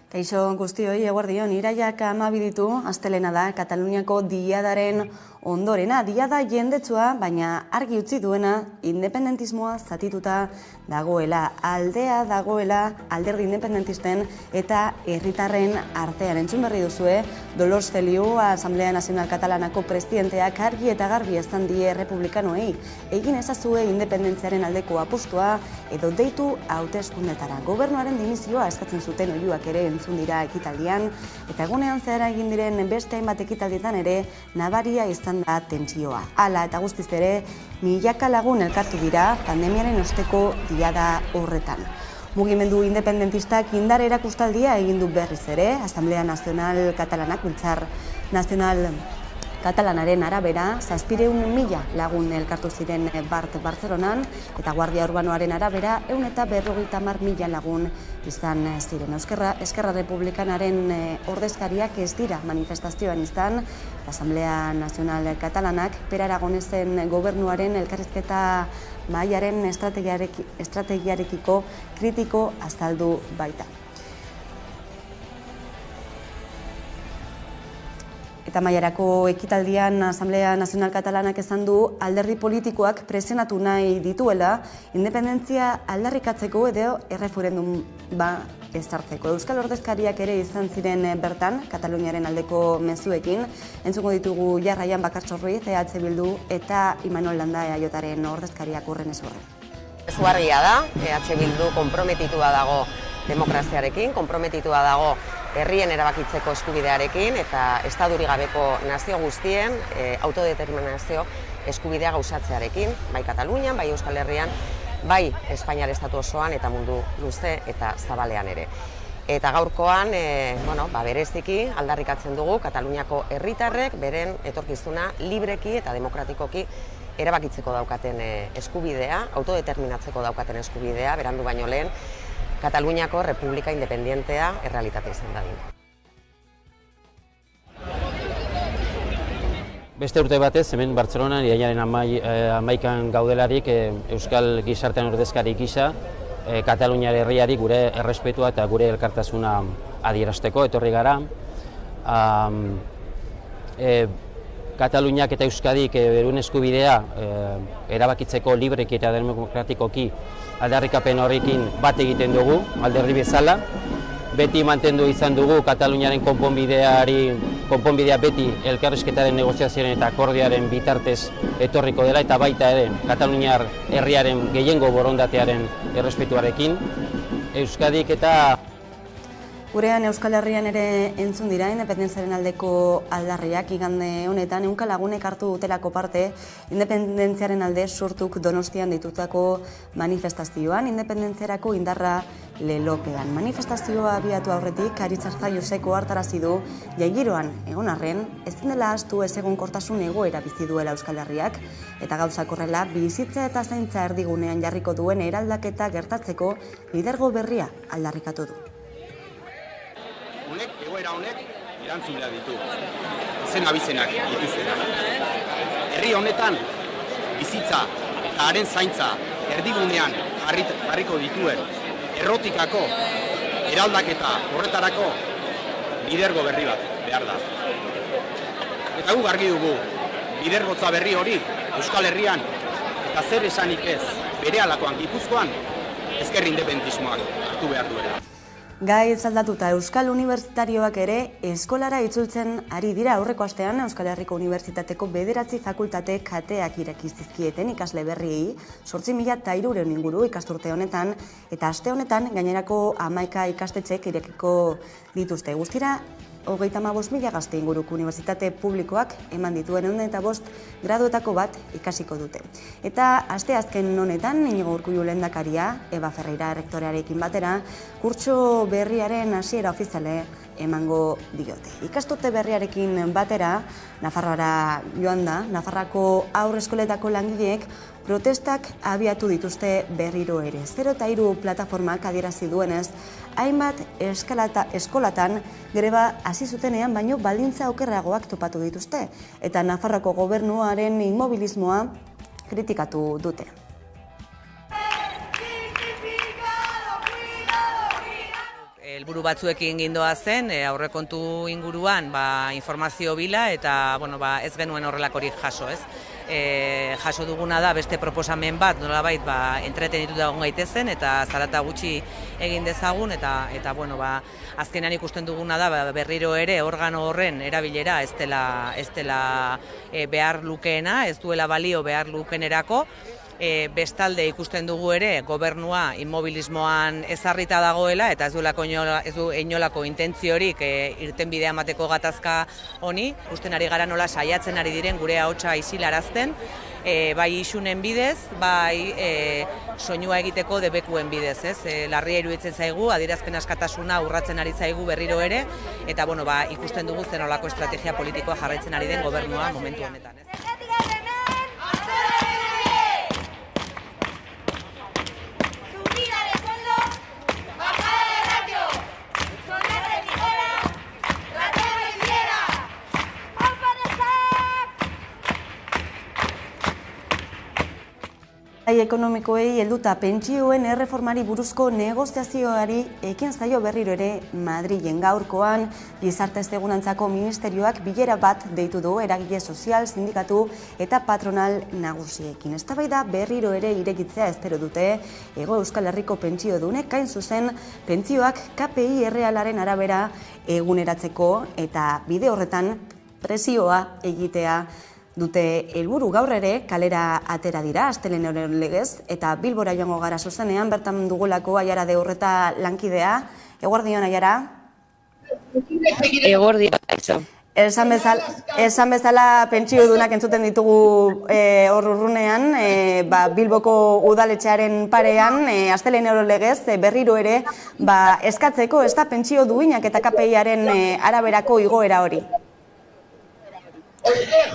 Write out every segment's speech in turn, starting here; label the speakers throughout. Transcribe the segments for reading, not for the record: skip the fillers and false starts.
Speaker 1: Kaixo guztioi, eguerdion, iraiak 12 ditu, astelena da, Kataluniako diadaren ondorena. Diada jendetsua, baina argi utzi duena, independentismoa zatituta dagoela. Aldea dagoela alderdi independentisten eta herritarren artean. Entzun berri duzue, Dolors Feliu, Asamblea Nazional Katalanako presidenteak argi eta garbi ezan die republikanoei. Egin ezazue independentziaren aldeko apustua edo deitu hauteskundetara. Gobernuaren dimisioa eskatzen zuten oihuak ere entzun dira ekitaldian, eta egunean zehara egin diren beste hainbat ekitaldietan ere nabaria izan da tentsioa. Hala eta guztiz ere, milaka lagun elkartu dira pandemiaren osteko diada horretan. Mugimendu independentistak indar erakustaldia egin du berriz ere, Asamblea Nazional Katalanak, Biltzar Nazional Katalanaren arabera, 700.000 lagun elkartu ziren Bartzelonan, eta Guardia Urbanoaren arabera, 150.000 lagun izan ziren. Eskerra Republikanaren ordezkariak ez dira manifestazioan izan, Asamblea Nazional Katalanak, Per Aragonesen gobernuaren elkarrizketa mahaiaren estrategiarekiko kritiko azaldu baita. Eta mailarako ekitaldian Asamblea Nazional Katalanak esan du alderdi politikoak presionatu nahi dituela independentzia aldarrikatzeko edo erreferendum ezartzeko. Euskal ordezkariak ere izan ziren bertan, Kataluniaren aldeko mezuekin. Entzuko ditugu Jarraian Bakartxo Ruiz, EH Bildu eta Imanol Landa EAJaren ordezkariak urren ezurren.
Speaker 2: Ezugarria da, EH Bildu konprometitua dago demokraziarekin, konprometitua dago herrien erabakitzeko eskubidearekin eta estaduri gabeko nazio guztien autodeterminazio eskubidea gauzatzearekin, bai Katalunian, bai Euskal Herrian, bai Espainiar estatu osoan eta mundu luze eta zabalean ere. Eta gaurkoan, bereziki aldarrikatzen dugu Kataluniako herritarrek beren etorkizuna libreki eta demokratikoki erabakitzeko daukaten eskubidea, autodeterminatzeko daukaten eskubidea, berandu baino lehen, Kataluniako Republika Independentea errealitate izan dadin.
Speaker 3: Beste urte batez, hemen Bartzelonan, irailaren 11an gaudelarik Euskal Gizartean ordezkari gisa, Kataluniar herriari gure errespetua eta gure elkartasuna adierazteko etorri gara. Kataluniak eta Euskadik beruen eskubidea erabakitzeko libreki eta demokratikoki aldarrikapen horrekin bat egiten dugu, alderdi bezala. Beti mantendu izan dugu Kataluniaren konponbidea beti elkarrizketaren negoziazioaren eta akordioaren bitartez etorriko dela eta baita ere Kataluniar herriaren gehiengo borondatearen errespetuarekin. Euskadik eta
Speaker 1: Gurean Euskal Herrian ere entzun dira, independentziaren aldeko aldarriak igande honetan, 100 lagunek hartu dutelako parte independentziaren alde sortuk Donostian ditutako manifestazioan, independentziarako indarra lelopean. Manifestazioa abiatu aurretik, Aritz Arzaiuseko hartarazi du, jaigiroan egon arren, ezin dela ahaztu ezegonkortasun egoera bizi duela Euskal Herriak, eta gauzak horrela, bizitza eta zaintza erdigunean jarriko duen eraldaketa gertatzeko lidergo berria aldarrikatu du.
Speaker 4: Egoera honek erantzun behar ditu, izen abizenak dituztenak. Herri honetan bizitza eta haren zaintza erdigunean jarriko dituen errotikako eraldaketa horretarako lidergo berri bat behar da. Eta guk argi dugu lidergotza berri hori Euskal Herrian eta zer esanik ez berehalakoan Gipuzkoan ezker independentismoak hartu behar duela.
Speaker 1: Gai zaldatuta Euskal Unibertsitarioak ere eskolara itzultzen ari dira. Aurreko astean Euskal Herriko Unibertsitateko 9 fakultate kateak ireki zizkieten ikasle berriei, 8.300 inguru ikasturte honetan, eta aste honetan gainerako 11 ikastetxek irekiko dituzte. Guztira 35.000 gazte inguruko unibertsitate publikoak eman dituen 105 graduetako bat ikasiko dute. Eta asteazken honetan, Inigo Urkullu lehendakaria, Eva Ferreira rektorearekin batera, kurtso berriaren hasiera ofiziale emango diote. Ikasturte berriarekin batera, Nafarroara joan da, Nafarroako haurreskoletako langileek protestak abiatu dituzte berriro ere. 0 eta 3 plataformak adierazi duenez, hainbat eskolatan greba hasi zutenean baino baldintza okerragoak topatu dituzte, eta Nafarroako gobernuaren inmobilismoa kritikatu dute.
Speaker 2: El
Speaker 5: helburu batzuekin gindoa zen, aurrekontu inguruan informazio bila eta ez genuen horrelakorik jaso, ez? Jaso duguna da beste proposamen bat, nolabait entretenituta egon gaitezen eta zarata gutxi egin dezagun eta azkenean ikusten duguna da berriro ere organo horren erabilera ez dela behar lukeena, ez duela balio behar lukeenerako. Bestalde ikusten dugu ere gobernua inmobilismoan ezarrita dagoela eta ez du inolako intentziorik irtenbidea emateko gatazka honi. Ikusten ari gara nola saiatzen ari diren gure ahotsa isilarazten, bai isunen bidez, bai soinua egiteko debekuen bidez, ez? Larria iruditzen zaigu, adierazpen askatasuna urratzen ari zaigu berriro ere, eta ikusten dugu zen nolako estrategia politikoa jarraitzen ari den gobernua momentu honetan, ez?
Speaker 1: Ekonomikoei helduta pentsioen erreformari buruzko negoziazioari ekin zaio berriro ere Madrilen. Gaurkoan gizarte segurantzako ministerioak bilera bat deitu du eragile sozial, sindikatu eta patronal nagusiekin. Eztabaida berriro ere irekitzea espero dute Hego Euskal Herriko pentsiodunek, hain zuzen pentsioak KPI errealaren arabera eguneratzeko eta bide horretan presioa egitea dute helburu. Gaur ere kalera atera dira astelehen legez eta Bilbora joango gara zuzenean, bertan dugulako Aiara de Urreta lankidea. Eguerdion, Aiara?
Speaker 6: Eguerdion.
Speaker 1: Esan bezala pentsiodunak entzuten ditugu hor urrunean, Bilboko udaletxearen parean, astelehen legez berriro ere eskatzeko ez da pentsio duinak eta KPI-aren araberako igoera hori.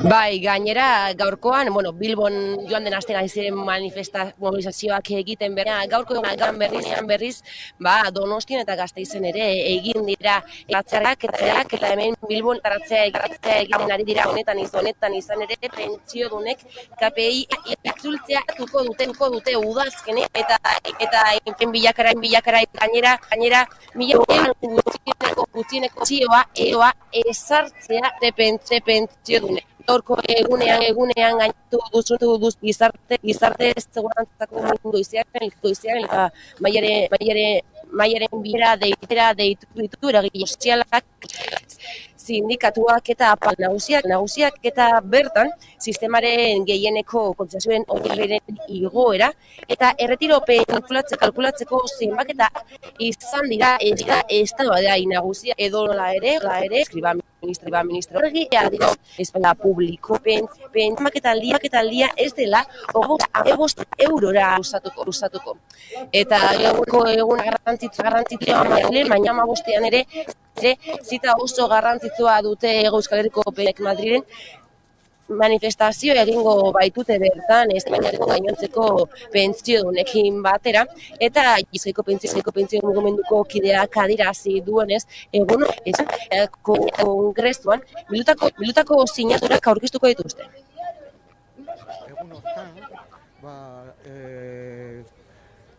Speaker 6: Bai, gainera gaurkoan, Bilbon joan den astean ari ziren mobilizazioak egiten gaurko egunean berriz, Donostian eta Gasteizen ere egin dira latzerak eta hemen Bilbon tarratzea egiten ari dira honetan izan ere pentsiodunek KPI itzultzea tuko dute udazkene eta inpen bilakara gainera gutxieneko zioa ezartzea pentsio Gaurko egunean gainatu duz gizarte segurantzako mundu iziaren maiaren bilera deitu eragile sozialak, sindikatuak eta nagusiak eta bertan sistemaren gehieneko kontratazioen oinarriren igoera eta erretiro kalkulatzeko zenbaketa izan dira eztabaida nagusia edo nola ere ministro horregi adiro Espainia publiko pentsaketaldia ez dela 25 eurora usatuko. Eta gaurko egun garrantzitsua baina 15ean ere zita oso garrantzitsua dute Hego Euskal Herriko Madrilen manifestazio egingo baitute bertan Espainiako gainontzeko pentsiodunekin batera eta Bizkaiko pentsio mugimenduko kideak adierazi duenez egun kongresuan bildutako sinaturak aurkeztuko dituzte.
Speaker 7: Egun hortan,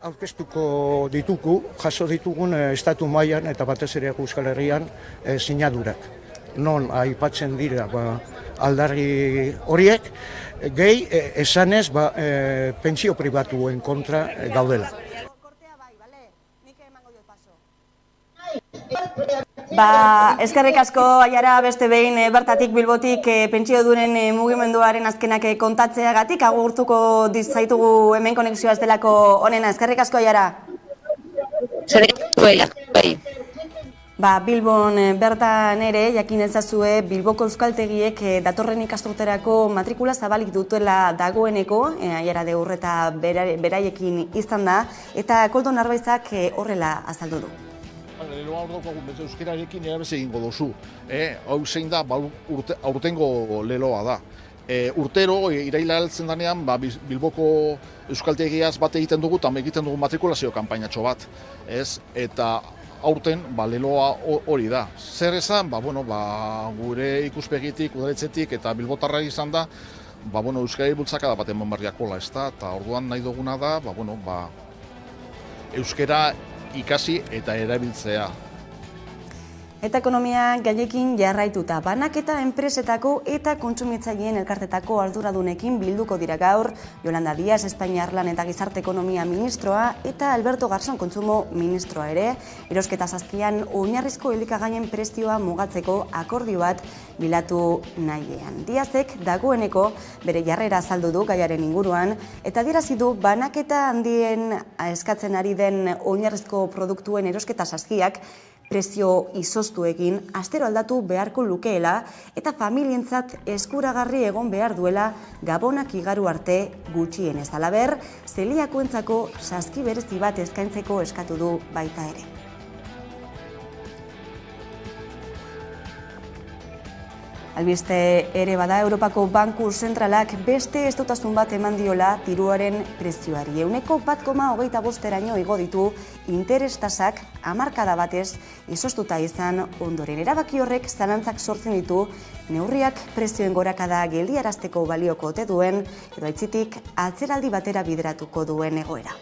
Speaker 7: aurkeztuko ditugu, jaso ditugun estatu mailan eta batez ere Euskal Herrian sinadurak. Non aipatzen dira aldarri horiek, gehi esanez pentsio pribatuen kontra gaudela.
Speaker 1: Eskerrik asko, Aiara, beste behin bertatik Bilbotik pentsiodunen mugimenduaren azkenak kontatzeagatik, agurtuko dizaitugu hemen konexioa ez delako honena. Eskerrik asko, Aiara. Bilbon bertan ere, jakin ezazue, Bilboko euskaltegiek datorren ikasturterako matrikula zabalik dutela dagoeneko, Aiara de Urreta beraiekin izan da, eta Koldo Narbaizak horrela azaldu du.
Speaker 8: Leloa hor daukagun euskerarekin erabez egingo dozu. Hau zein da, aurtengo leloa da. Urtero, iraila heltzen danean, Bilboko euskaltegiaz bat egiten dugu, eta egiten dugu matrikulazio kanpainatxo bat. Eta aurten, leloa hori da. Zer esan, gure ikuspegitik, udaletxetik eta bilbotarra izan da, euskari bultzakada bat eman barriakola, ez da, eta orduan nahi duguna da, euskara ikasi eta erabiltzea.
Speaker 1: Eta ekonomia gaiekin jarraituta, banaketa enpresetako eta kontsumitzaileen elkartetako arduradunekin bilduko dira gaur, Yolanda Díaz, Espainiar Lan eta Gizarte Ekonomia Ministroa eta Alberto Garzón Kontsumo Ministroa ere, erosketa zazkian oinarrizko elikagaien prezioa mugatzeko akordio bat bilatu nahiean. Díazek dagoeneko bere jarrera azaldu du gaiaren inguruan eta adierazi du banaketa handien eskatzen ari den oinarrizko produktuen erosketa zazkiak prezio izoztuekin astero aldatu beharko lukeela eta familientzat eskuragarri egon behar duela gabonak igaru arte gutxienez. Halaber, zeliakoentzako saski berezi bat eskaintzeko eskatu du baita ere. Albiste ere bada, Europako Banku Zentralak beste estotasun bat eman diola diruaren prezioari. 1,25%raino igo ditu interes tasak hamarkada batez izoztuta izan ondoren. Erabaki horrek zalantzak sortzen ditu neurriak prezioen gorakada geldiarazteko balioko ote duen edo aitzitik atzeraldi batera bideratuko duen egoera.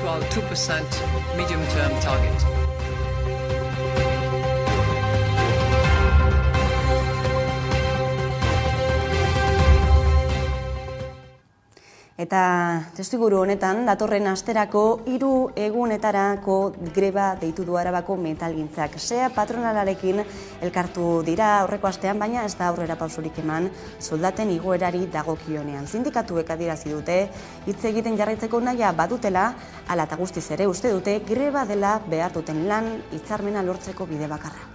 Speaker 9: to our 2% medium-term target.
Speaker 1: Eta testuinguru honetan, datorren asterako 3 egunetarako greba deitu du Arabako metalgintzak. SEA patronalarekin elkartu dira aurreko astean, baina ez da aurrera pausurik eman soldaten igoerari dagokionean. Sindikatuek adierazi dute hitz egiten jarraitzeko nahia badutela, hala eta guztiz ere uste dute greba dela behar duten lan hitzarmena lortzeko bide bakarra.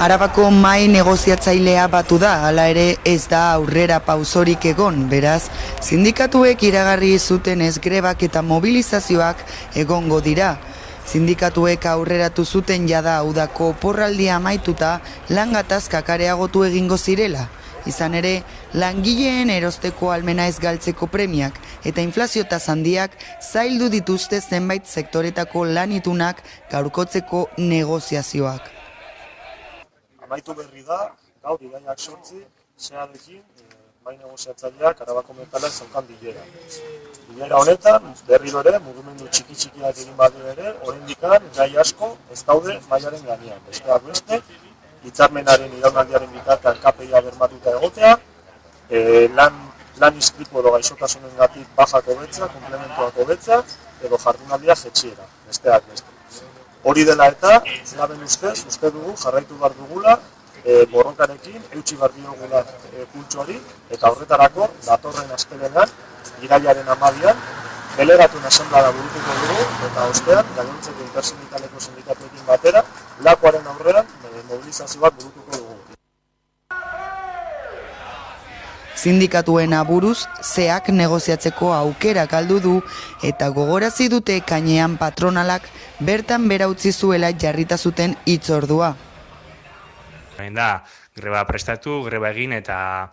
Speaker 10: Arabako mahai negoziatzailea batu da, hala ere ez da aurrera pausorik egon, beraz, sindikatuek iragarri zutenez grebak eta mobilizazioak egongo dira. Sindikatuek aurreratu zuten jada udako oporraldia amaituta lan gatazkak areagotu egingo zirela. Izan ere, langileen erosteko ahalmena ez galtzeko premiak eta inflaziotaz handiak zaildu dituzte zenbait sektoretako lanitunak gaurkotzeko negoziazioak.
Speaker 11: Amaitu berri da, gaur iraiak 8 SEArekin mahai negoziatzaileak Arabako metalak zeukan bilera. Bilera honetan, berriro ere, mugimendu txiki-txikiak egin badu ere, oraindikan gai asko ez daude mahaiaren gainean. Besteak beste, hitzarmenaren iraunaldiaren bitartean KPIa bermatuta egotea, lan istripu edo gaixotasunengatik bajak hobetza, komplementuak hobetza, edo jardunaldia jetxiera, besteak beste. Hori dela eta, laben ustez, uste dugu jarraitu behar dugula, borrokarekin, eutsi behar diogula pultsuari, eta horretarako, datorren astelehenean, irailaren 12an, delegatuen asanblada burutuko dugu, eta ostean, gainontzeko intersindikaleko sindikatuekin batera, lakoaren aurrean mobilizazio bat burutuko dugu.
Speaker 10: Sindikatuen aburuz, SEAk negoziatzeko aukera galdu du eta gogorazi dute kainean patronalak bertan bera utzi zuela jarrita zuten hitzordua.
Speaker 12: Da, greba prestatu, greba egin eta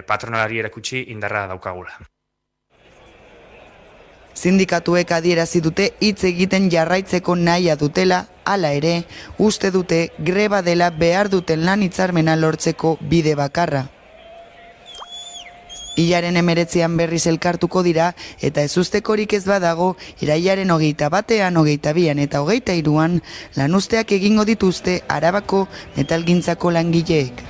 Speaker 12: patronalari erakutsi indarra daukagula.
Speaker 10: Sindikatuek adierazi dute hitz egiten jarraitzeko nahia dutela, hala ere, uste dute greba dela behar duten lan hitzarmena lortzeko bide bakarra. Hilaren 19an berriz elkartuko dira eta ezustekorik ez badago irailaren 21an, 22an eta 23an lanuzteak egingo dituzte Arabako metalgintzako langileek.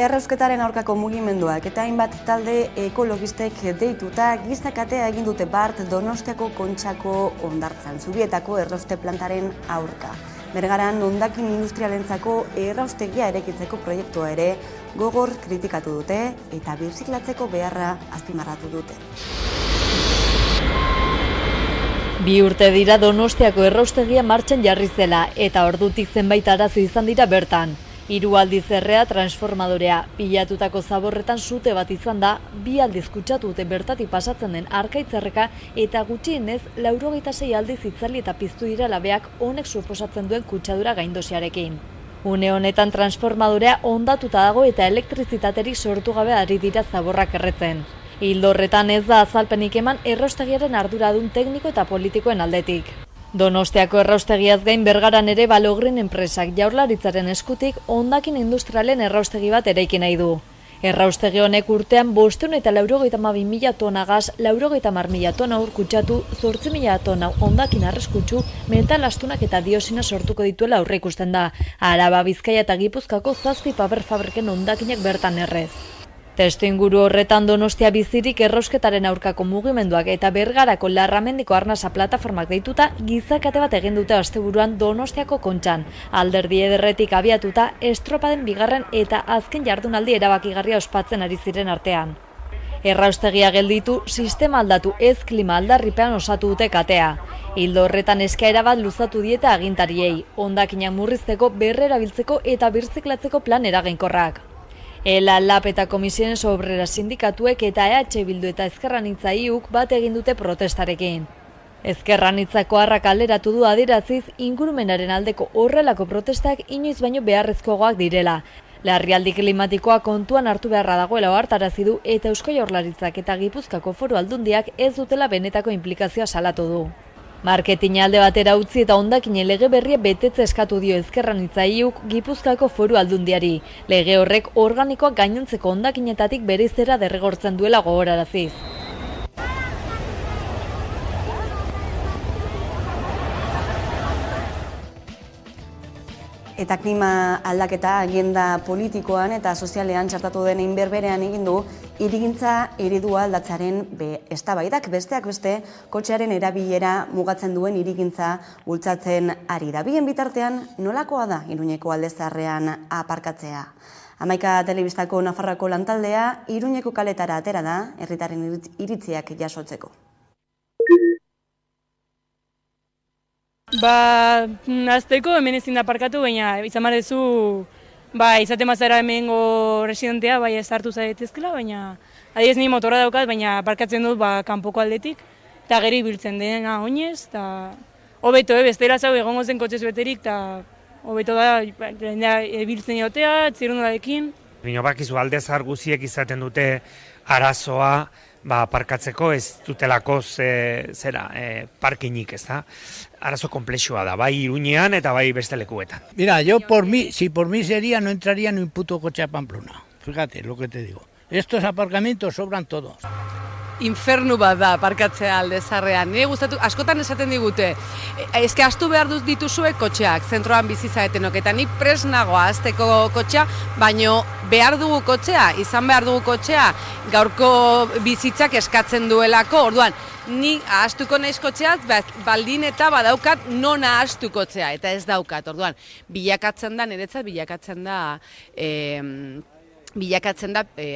Speaker 1: Errausketaren aurkako mugimenduak eta hainbat talde ekologistek deituta gizakatea egin dute bart Donostiako Kontxako hondartzan, Zubietako errauste plantaren aurka. Bergaran hondakin industrialentzako erraustegia eraikitzeko proiektua ere gogor kritikatu dute eta birziklatzeko beharra azpimarratu dute.
Speaker 13: 2 urte dira Donostiako erraustegia martxan jarri zela eta ordutik zenbait arazo izan dira bertan. 3 aldiz errea transformadorea, pilatutako zaborretan sute bat izan da, 2 aldiz kutsatu dute bertatik pasatzen den arkaitzerreka eta gutxienez 96 aldiz itzali eta piztu dira labeak honek suposatzen duen kutsadura gaindosiarekin. Une honetan transformadorea hondatuta dago eta elektrizitaterik sortu gabe ari dira zaborrak erretzen. Ildo horretan ez da azalpenik eman erraustegiaren arduradun tekniko eta politikoen aldetik. Donostiako erraustegiaz gain Bergaran ere Balogrin enpresak Jaurlaritzaren eskutik hondakin industrialen erraustegi bat eraiki nahi du. Erraustegi honek urtean 582.000 tona gas, 90.000 tona ur kutsatu, 8.000 tona hondakin arreskutsu, metal astunak eta diosina sortuko dituela aurreikusten da. Araba, Bizkaia eta Gipuzkoako 7 paper fabriken hondakinak bertan errez. Testuinguru horretan Donostia bizirik errausketaren aurkako mugimenduak eta Bergarako Larramendiko arnasa plataformak deituta gizakate bat egin dute asteburuan Donostiako Kontxan. Alderdi ederretik abiatuta estropaden bigarren eta azken jardunaldi erabakigarria ospatzen ari ziren artean. Erraustegia gelditu, sistema aldatu ez klima aldarripean osatu dute katea. Ildo horretan eskaera bat luzatu dieta agintariei, hondakinak murrizteko, berrerabiltzeko eta birziklatzeko plan eraginkorrak. ELA, LAB eta Komisiones Obreras sindikatuek eta EH Bildu eta Ezker Anitza IUk bat egin dute protestarekin. Ezker Anitzako harrak alderatu du adieraziz ingurumenaren aldeko horrelako protestak inoiz baino beharrezkoagoak direla. Larrialdi klimatikoa kontuan hartu beharra dagoela ohartarazi du eta Eusko Jaurlaritzak eta Gipuzkoako Foru Aldundiak ez dutela benetako inplikazioa salatu du. Marketina alde batera utzi eta hondakinen lege berria betetze eskatu dio Ezker Anitza IUk Gipuzkoako Foru Aldundiari. Lege horrek organikoak gainontzeko hondakinetatik bereizera derrigortzen duela gogoraraziz.
Speaker 1: Eta klima aldaketa agenda politikoan eta sozialean txartatu den berberean egin du hirigintza eredua aldatzearen eztabaidak besteak beste kotxearen erabilera mugatzen duen hirigintza bultzatzen ari da. Bien bitartean nolakoa da Iruñeko Alde Zaharrean aparkatzea? Hamaika Telebistako Nafarroako lantaldea Iruñeko kaletara atera da herritarren iritziak jasotzeko.
Speaker 14: Azteko hemen ezin da parkatu, baina izan badezu izaten bazara hemengo residentea, ez hartu zaitezkela, baina adiez ni motora daukat, baina parkatzen dut kanpoko aldetik, eta geri biltzen dena oinez, eta hobeto, bestela zau egongo zen kotxez beterik, eta hobeto da biltzen jotea, zirundularekin.
Speaker 12: Bino bakizu Alde Zahar guziek izaten dute arazoa, parkatzeko ez dutelako parkinik, ez da? Arazo komplexua da, bai Iruñean eta bai beste lekuetan.
Speaker 15: Mira, si por mí sería, no entraría ni un puto coche a Pamplona. Fíjate lo que te digo. Estos aparcamientos sobran todos.
Speaker 16: Infernu bat da parkatzea Alde Zaharrean. Nire gustatu, askotan esaten digute, eske astu behar dituzue kotxeak, zentroan bizi zaretenok, eta nik prest nago azteko kotxea, baino behar dugu kotxea, izan behar dugu kotxea, gaurko bizitzak eskatzen duelako, orduan, ni ahastuko naiz kotxeaz, baldin eta badaukat non ahastu kotxea, eta ez daukat, orduan, bilakatzen da, niretzat bilakatzen da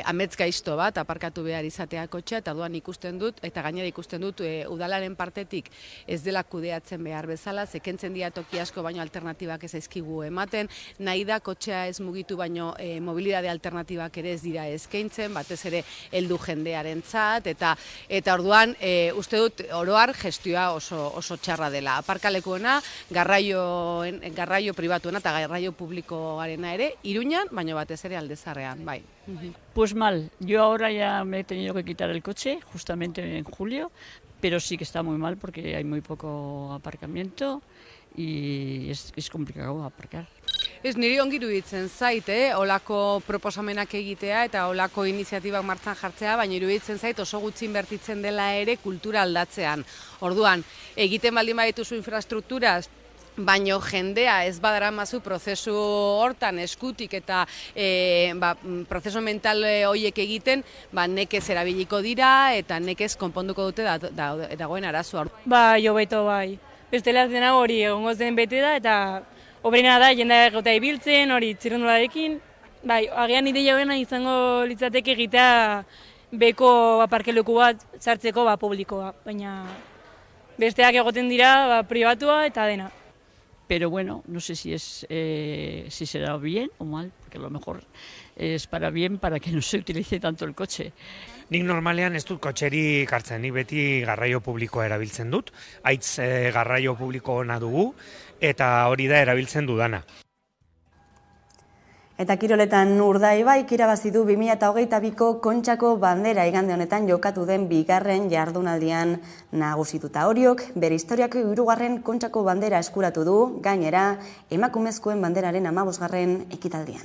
Speaker 16: amets gaizto bat, aparkatu behar izatea kotxea, eta orduan ikusten dut, eta gainera ikusten dut udalaren partetik ez dela kudeatzen behar bezala, zekentzen dira toki asko baino alternatibak ez zaizkigu ematen, nahi da kotxea ez mugitu baino mobilidade alternatibak ere ez dira eskaintzen, batez ere heldu jendearentzat, eta orduan uste dut oroar gestioa oso txarra dela. Aparkalekuena, garraio pribatuena eta garraio publikoarena ere, Iruñan, baino batez ere Alde Zaharrean.
Speaker 17: Pues mal, yo ahora ya me he tenido que quitar el coche, justamente en julio, pero sí que está muy mal porque hay muy poco aparcamiento y es complicado aparcar.
Speaker 16: Ez niri ongi iruditzen zait, olako proposamenak egitea eta olako iniziatibak martxan jartzea, baina iruditzen zait oso gutxi inbertitzen dela ere kultura aldatzean. Orduan, egiten baldin badituzu infrastrukturaz, baino jendea ez badaramazu prozesu hortan eskutik eta prozesu mental horiek egiten, nekez erabiliko dira eta nekez konponduko dute dagoen arazoa.
Speaker 14: Hobeto bai. Bestela dena hori egongo zen bete da eta obrena da, jendea gota ibiltzen, hori txirrendularekin, bai, agian ideia horrena izango litzateke egitea beko aparkeleku bat sartzeko publikoa, baina besteak egoten dira pribatua eta dena.
Speaker 17: Pero bueno, no sé si será bien o mal, porque a lo mejor es para bien para que no se utilice tanto el coche.
Speaker 12: Nik normalean ez dut kotxerik hartzen, nik beti garraio publikoa erabiltzen dut, haitz garraio publiko ona dugu, eta hori da erabiltzen dudana.
Speaker 1: Eta kiroletan Urdaibaik irabazi du 2022ko Kontxako bandera igande honetan jokatu den bigarren jardunaldian nagusituta. Oriok bere historiako 3. Kontxako bandera eskuratu du, gainera emakumezkoen banderaren 15. ekitaldian.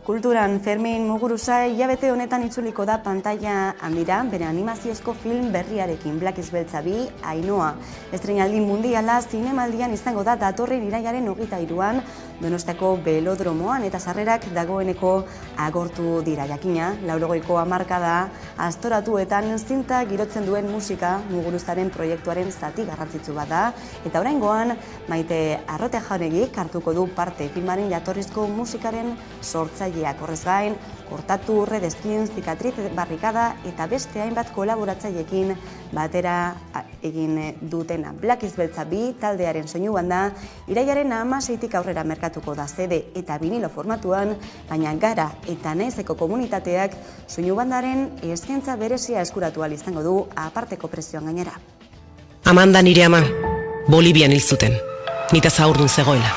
Speaker 1: Kulturan Fermin Muguruza hilabete honetan itzuliko da pantaila handira, bere animaziozko film berriarekin Black is Beltza 2, Ainoa. Estreinaldi mundiala zinemaldian izango da datorren irailaren 23an Donostiako Belodromoan eta sarrerak dagoeneko agortu dira. Jakina, 80ko hamarkada astoratuetan zinta girotzen duen musika Muguruzaren proiektuaren zati garrantzitsu bat da, eta oraingoan Maite Arroteajanegik hartuko du parte filmaren jatorrizko musikaren sortzaileak. Horrez gain, Kortatu, Redeskin, Zikatriz, Barrikada eta beste hainbat kolaboratzaileekin batera egin dutena. Black is Beltza 2 taldearen soinu banda irailaren 16tik aurrera merkatuko da CD eta vinilo formatuan, baina Gara eta Naizeko komunitateak soinu bandaren eskaintza berezia eskuratu ahal izango du aparteko prezioan gainera.
Speaker 18: Amanda nire ama, Bolivian hil zuten, nita zaurdun zegoela.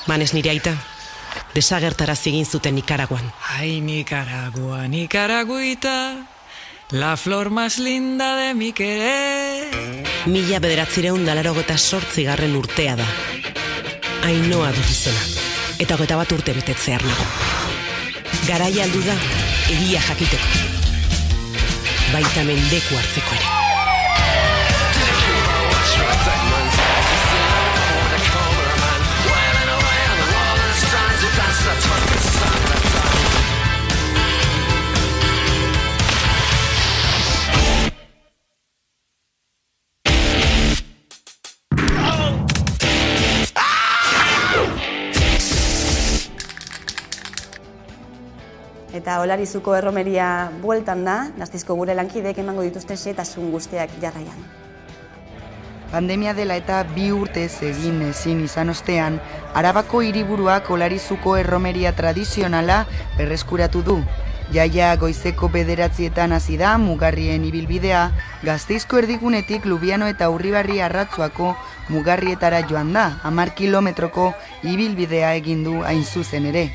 Speaker 18: Manes nire aita, desagertaraz egin zuten Nikaraguan.
Speaker 19: Ai, Nicaragua, Nicaraguita, la flor más linda de mi querer.
Speaker 18: 1988 urtea da. Ainoa dut izena, eta 21 urte betetzear nago. Garaia aldu da, egia jakiteko. Baita mendeku hartzeko ere.
Speaker 1: Eta Olarizuko erromeria bueltan da, Gasteizko gure lankideek emango dituzte xehetasun guztiak jarraian.
Speaker 10: Pandemia dela eta 2 urtez egin ezin izan ostean, Arabako hiriburuak Olarizuko erromeria tradizionala berreskuratu du. Jaia goizeko 9etan hasi da mugarrien ibilbidea, Gasteizko erdigunetik Lubiano eta Urribarri Arratzuako mugarrietara joan da, 10 kilometroko ibilbidea egin du hain zuzen ere.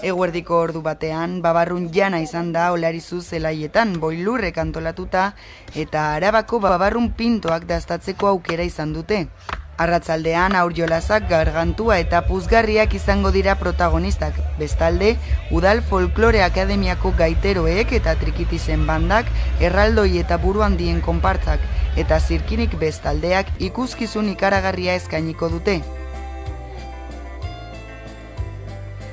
Speaker 10: Eguerdiko ordu batean, babarrun jana izan da Olarizu zelaietan, boilurrek antolatuta, eta Arabako babarrun pintoak daztatzeko aukera izan dute. Arratzaldean aurjolazak, gargantua eta puzgarriak izango dira protagonistak. Bestalde, Udal Folklore Akademiako gaiteroek eta trikitizen bandak, erraldoi eta buru handien konpartzak, eta zirkinik bestaldeak ikuskizun ikaragarria eskainiko dute.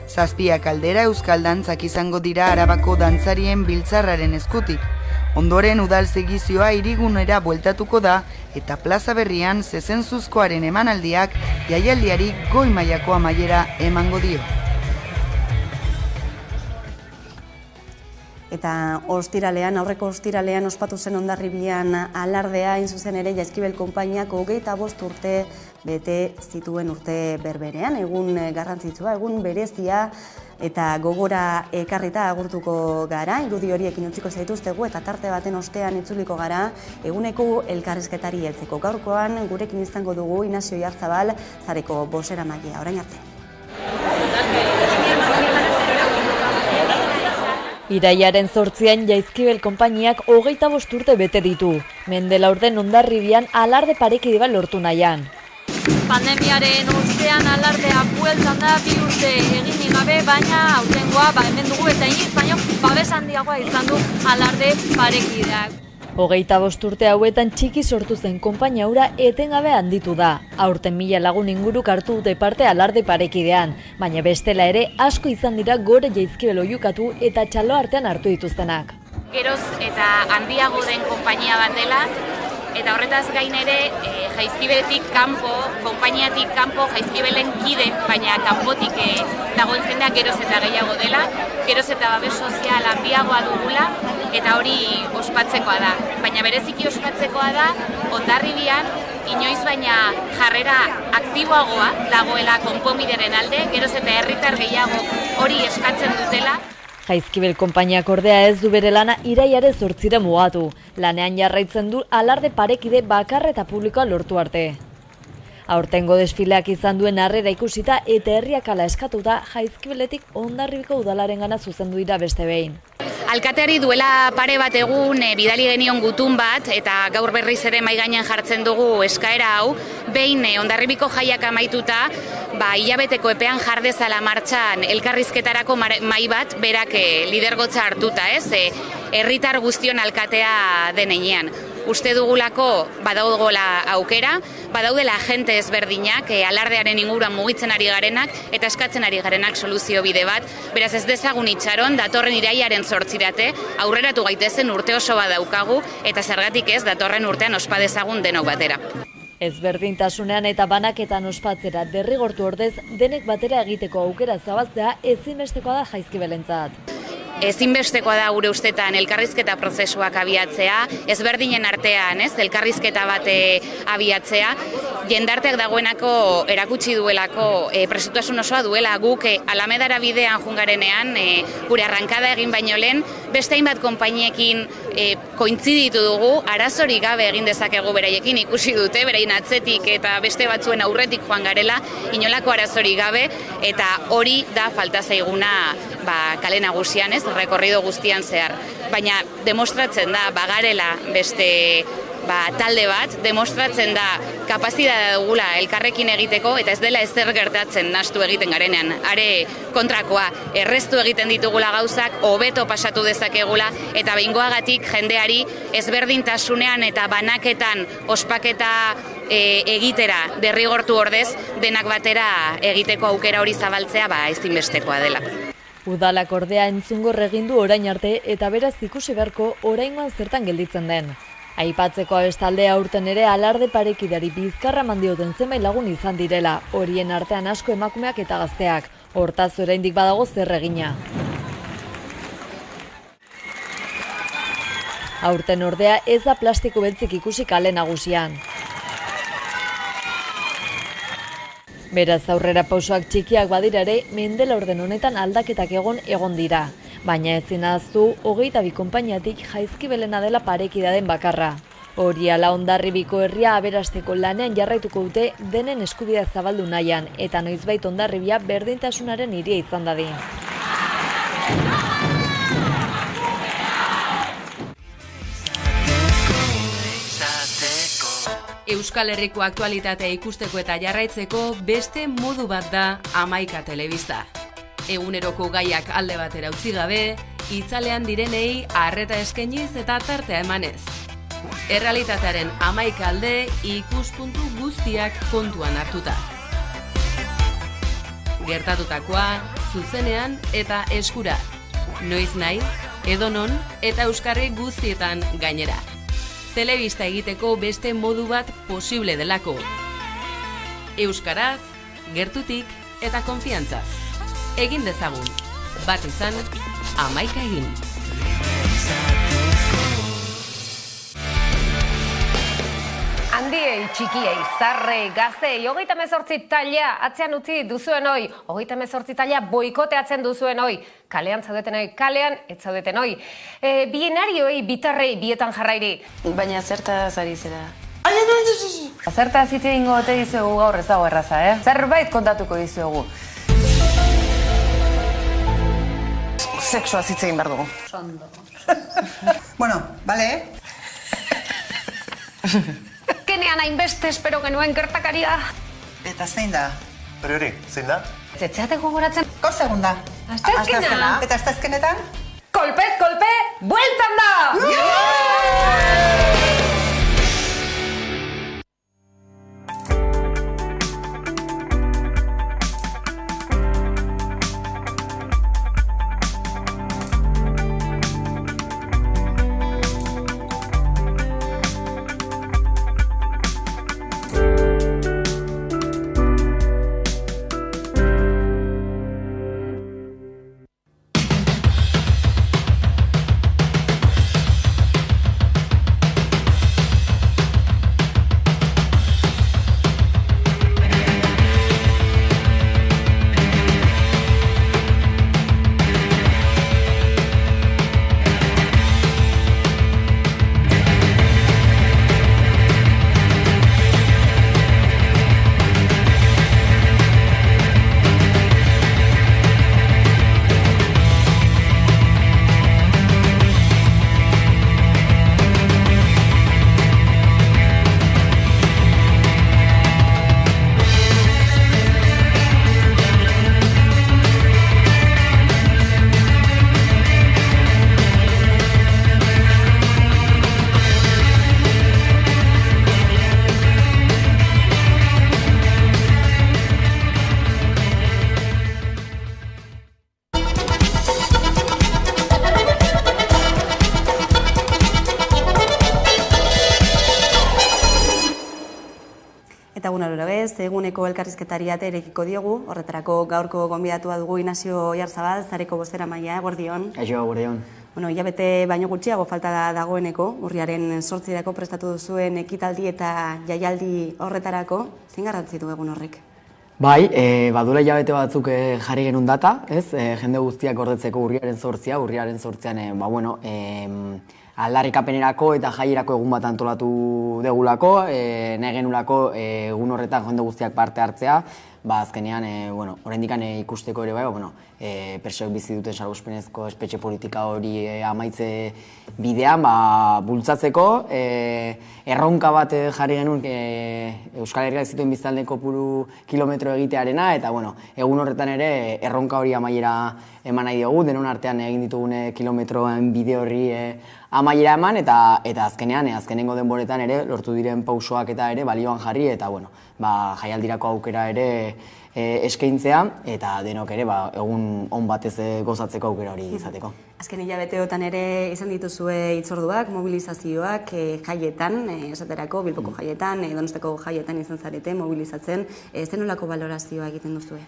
Speaker 10: Zazpiak aldera euskal dantzak izango dira Arabako dantzarien biltzarraren eskutik. Ondoren udal segizioa hirigunera bueltatuko da eta plaza berrian zezentzuzkoaren emanaldiak jaialdiari goi mailako amaiera emango dio.
Speaker 1: Eta aurreko ostiralean ospatu zen Hondarribian alardea, hain zuzen ere Jaizkibel konpainiak 25 urte bete zituen urte berberean, egun garrantzitsua, egun berezia eta gogora ekarrita agurtuko gara, irudi horiekin utziko zaituztegu eta tarte baten ostean itzuliko gara eguneko elkarrizketari heltzeko. Gaurkoan gurekin izango dugu Inazio Oiarzabal, Zareko bozeramailea. Orain arte.
Speaker 13: Irailaren 8an Jaizkibel konpainiak 25 urte bete ditu. Mendelaurden Hondarribian alarde parekide bat lortu nahian.
Speaker 20: Pandemiaren ostean alardea bueltan da 2 urte eginik gabe, baina aurtengoa hemen dugu eta inoiz baino babes handiagoa izan du alarde parekideak.
Speaker 13: 25 urte hauetan txiki sortu zen konpainia hura etengabe handitu da. Aurten 1000 lagun inguruk hartu dute parte alarde parekidean, baina bestela ere asko izan dira gore Jaizkibel oihukatu eta txalo artean hartu dituztenak.
Speaker 21: Geroz eta handiago den konpainia bat dela, eta horretaz gain ere Jaizkibeletik kanpo, konpainiatik kanpo Jaizkibelen kide, baina kanpotik dagoen jendea geroz eta gehiago dela, geroz eta babes sozial handiagoa dugula, eta hori ospatzekoa da. Baina bereziki ospatzekoa da Hondarribian inoiz baina jarrera aktiboagoa dagoela konponbideren alde, geroz eta herritar gehiago hori eskatzen dutela.
Speaker 13: Jaizkibel konpainiak ordea ez du bere lana irailaren 8ra mugatu. Lanean jarraitzen du alarde parekide bakarra eta publikoa lortu arte. Aurtengo desfileak izan duen harrera ikusita eta herriak hala eskatuta Jaizkibeletik Hondarribiko udalarengana zuzendu dira beste behin.
Speaker 21: Alkateari duela pare bat egun bidali genion gutun bat eta gaur berriz ere mahai gainean jartzen dugu eskaera hau, behin Hondarribiko jaiak amaituta, hilabeteko epean jar dezala martxan elkarrizketarako mahai bat berak lidergotza hartuta, herritar guztion alkatea denean. Uste dugulako badaugola aukera, badaudela agente ezberdinak, alardearen inguruan mugitzen ari garenak eta eskatzen ari garenak soluzio bide bat. Beraz ez dezagun itxaron, datorren irailaren 8 aurreratu gaitezen urte oso bat daukagu eta zergatik ez datorren urtean ospa dezagun denok batera.
Speaker 13: Ezberdintasunean eta banaketan ospatzera derrigortu ordez denek batera egiteko aukera zabaltzea ezinbestekoa da Jaizkibelentzat.
Speaker 21: Ezinbestekoa da gure ustetan elkarrizketa prozesuak abiatzea, ezberdinen artean, elkarrizketa bat abiatzea, jendarteak dagoenako erakutsi duelako presutasun osoa duela guk Alamedara bidean jungarenean gure arrankada egin baino lehen, beste hainbat konpainiekin kointziditu dugu, arazorik gabe egin dezakegu beraiekin ikusi dute, beraien atzetik eta beste batzuen aurretik joan garela, inolako arazorik gabe, eta hori da falta zaiguna kale nagusian, rekorrido guztian zehar. Baina demostratzen da bagarela beste talde bat, demostratzen da kapazitatea dugula elkarrekin egiteko eta ez dela ezer gertatzen nahastu egiten garenean. Are kontrakoa, erreztu egiten ditugula gauzak, hobeto pasatu dezakegula eta behingoagatik jendeari ezberdintasunean eta banaketan ospaketa egitera derrigortu ordez denak batera egiteko aukera hori zabaltzea ezinbestekoa dela.
Speaker 13: Udalak ordea entzungor egin du orain arte eta beraz ikusi beharko oraingoan zertan gelditzen den. Aipatzeko abestaldea aurten ere alarde parekidari bizkarra mandioten zenbait lagun izan direla, horien artean asko emakumeak eta gazteak. Hortaz oraindik badago zer egina. Aurten ordea ez da plastiko beltzik ikusi kale nagusian. Beraz aurrera pausoak txikiak badira ere, Mendelaurden honetan aldaketak egon dira. Baina ezin ahaztu 22 konpainiatik Jaizkibelena dela parekidea den bakarra. Hori ala Hondarribiko herria aberasteko lanean jarraituko dute denen eskubidea zabaldu nahian, eta noizbait Hondarribia berdintasunaren hiria izan dadin.
Speaker 22: Euskal Herriko aktualitatea ikusteko eta jarraitzeko beste modu bat da Hamaika Telebista. Eguneroko gaiak alde batera utzi gabe, itzalean direnei arreta eskainiz eta tartea emanez. Errealitatearen 11 alde ikuspuntu guztiak kontuan hartuta. Gertatutakoa, zuzenean eta eskura. Noiz nahi, edonon eta euskarri guztietan gainera. Telebista egiteko beste modu bat posible delako. Euskaraz, gertutik eta konfiantzaz. Egin dezagun, bat izan, 11 egin.
Speaker 3: handiei, txikiei, zarrei, gaztei, 38 taila atzean utzi duzuen hoi, 38 taila boikoteatzen duzuen hoi, kalean zaudeten hoi, kalean ez zaudeten hoi, bienarioei, bitarrei, bietan jarrairi.
Speaker 4: Baina zertaz ari zera?
Speaker 3: Zertaz hitz egingo ote dizuegu gaur ez dago erraza, Zerbait kontatuko dizuegu. Sexua hitz egin behar dugu.
Speaker 10: Bueno, bale?
Speaker 3: Kenean hainbeste espero genuen gertakaria.
Speaker 10: Eta zein da?
Speaker 23: Pero hori, zein da?
Speaker 3: Zetzeatek gogoratzen?
Speaker 10: Gaur segunda.
Speaker 3: Asteazkena.
Speaker 10: Eta asteazkenetan?
Speaker 3: Kolpez, kolpe, bueltan da!
Speaker 1: Eta eguneko elkarrizketari erekiko diogu, horretarako gaurko gonbidatua dugu Inazio Oyarzabal, Zareko bozeramailea, eguerdion.
Speaker 24: Kaixo, eguerdion.
Speaker 1: Hilabete baino gutxiago falta dagoeneko, urriaren 8 prestatu duzuen ekitaldi eta jaialdi horretarako, zein garrantzi du egun horrek?
Speaker 24: Bai, badula hilabete batzuk jarri genuen data, jende guztiak gordetzeko urriaren 8, urriaren 8, aldarrikapenerako eta jaierako egun bat antolatu degulako, nahi genulako egun horretan jende guztiak parte hartzea, azkenean, oraindik ikusteko ere bai, pertsonek bizi duten salbuespenezko espetxe politika hori amaitze bidean, bultzatzeko, erronka bat jarri genuen Euskal Herriak zituen biztanle kopuru kilometro egitearena, eta egun horretan ere erronka hori amaiera eman nahi diogu, denon artean egin ditugune kilometroen bide horri amaiera eman, eta azkenean, azkenengo denboretan ere, lortu diren pausoak eta ere balioan jarri, eta jaialdirako aukera ere eskaintzea, eta denok ere egun on batez gozatzeko aukera hori izateko.
Speaker 1: Azken hilabeteotan ere izan dituzue hitzorduak, mobilizazioak jaietan, esaterako Bilboko jaietan, Donosteko jaietan izan zarete mobilizatzen, zenolako balorazioa egiten duzue?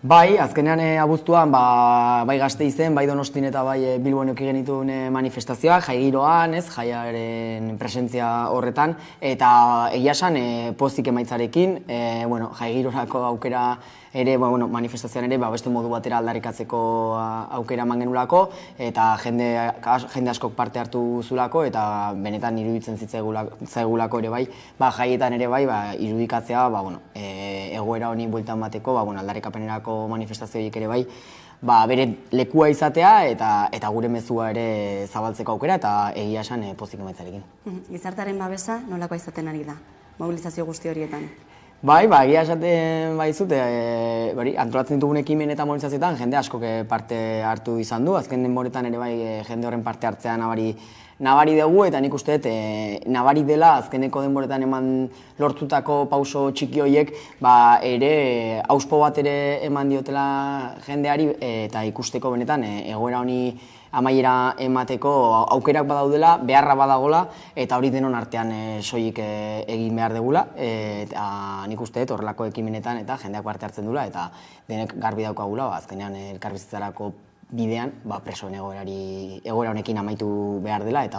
Speaker 24: Bai, azkenean abuztuan, bai Gasteizen, bai Donostin eta bai Bilbon eduki genituen manifestazioak, jai giroan, jaiaren presentzia horretan, eta egia esan pozik emaitzarekin, jai girorako aukera ere, manifestazioan ere, beste modu batera aldarrikatzeko aukera eman genulako, eta jende askok parte hartu zulako, eta benetan iruditzen zitzaigulako ere bai, jaietan ere bai, irudikatzea, egoera honi bueltan bateko, aldarrikapenerako manifestazioik ere bai, bere lekua izatea eta gure mezua ere zabaltzeko aukera eta egia esan pozik emaitzarekin.
Speaker 1: Gizartearen babesa nolakoa izaten ari da, mobilizazio guzti horietan?
Speaker 24: Bai, egia esaten baizut, antolatzen ditugun ekimen eta mobilizazioetan jende askok parte hartu izan du, azken denboretan ere bai jende horren parte hartzea nabari dugu, eta nik uste nabari dela azkeneko denboretan eman lortutako pauso txiki horiek ere hauspo bat ere eman diotela jendeari eta ikusteko benetan egoera honi amaiera emateko aukerak badaudela, beharra badagola, eta hori denon artean soilik egin behar degula, eta nik uste horrelako ekimenetan eta jendeak parte hartzen dula, eta denek garbi daukagula, azkenean elkarbizitzarako bidean presoen egoera honekin amaitu behar dela, eta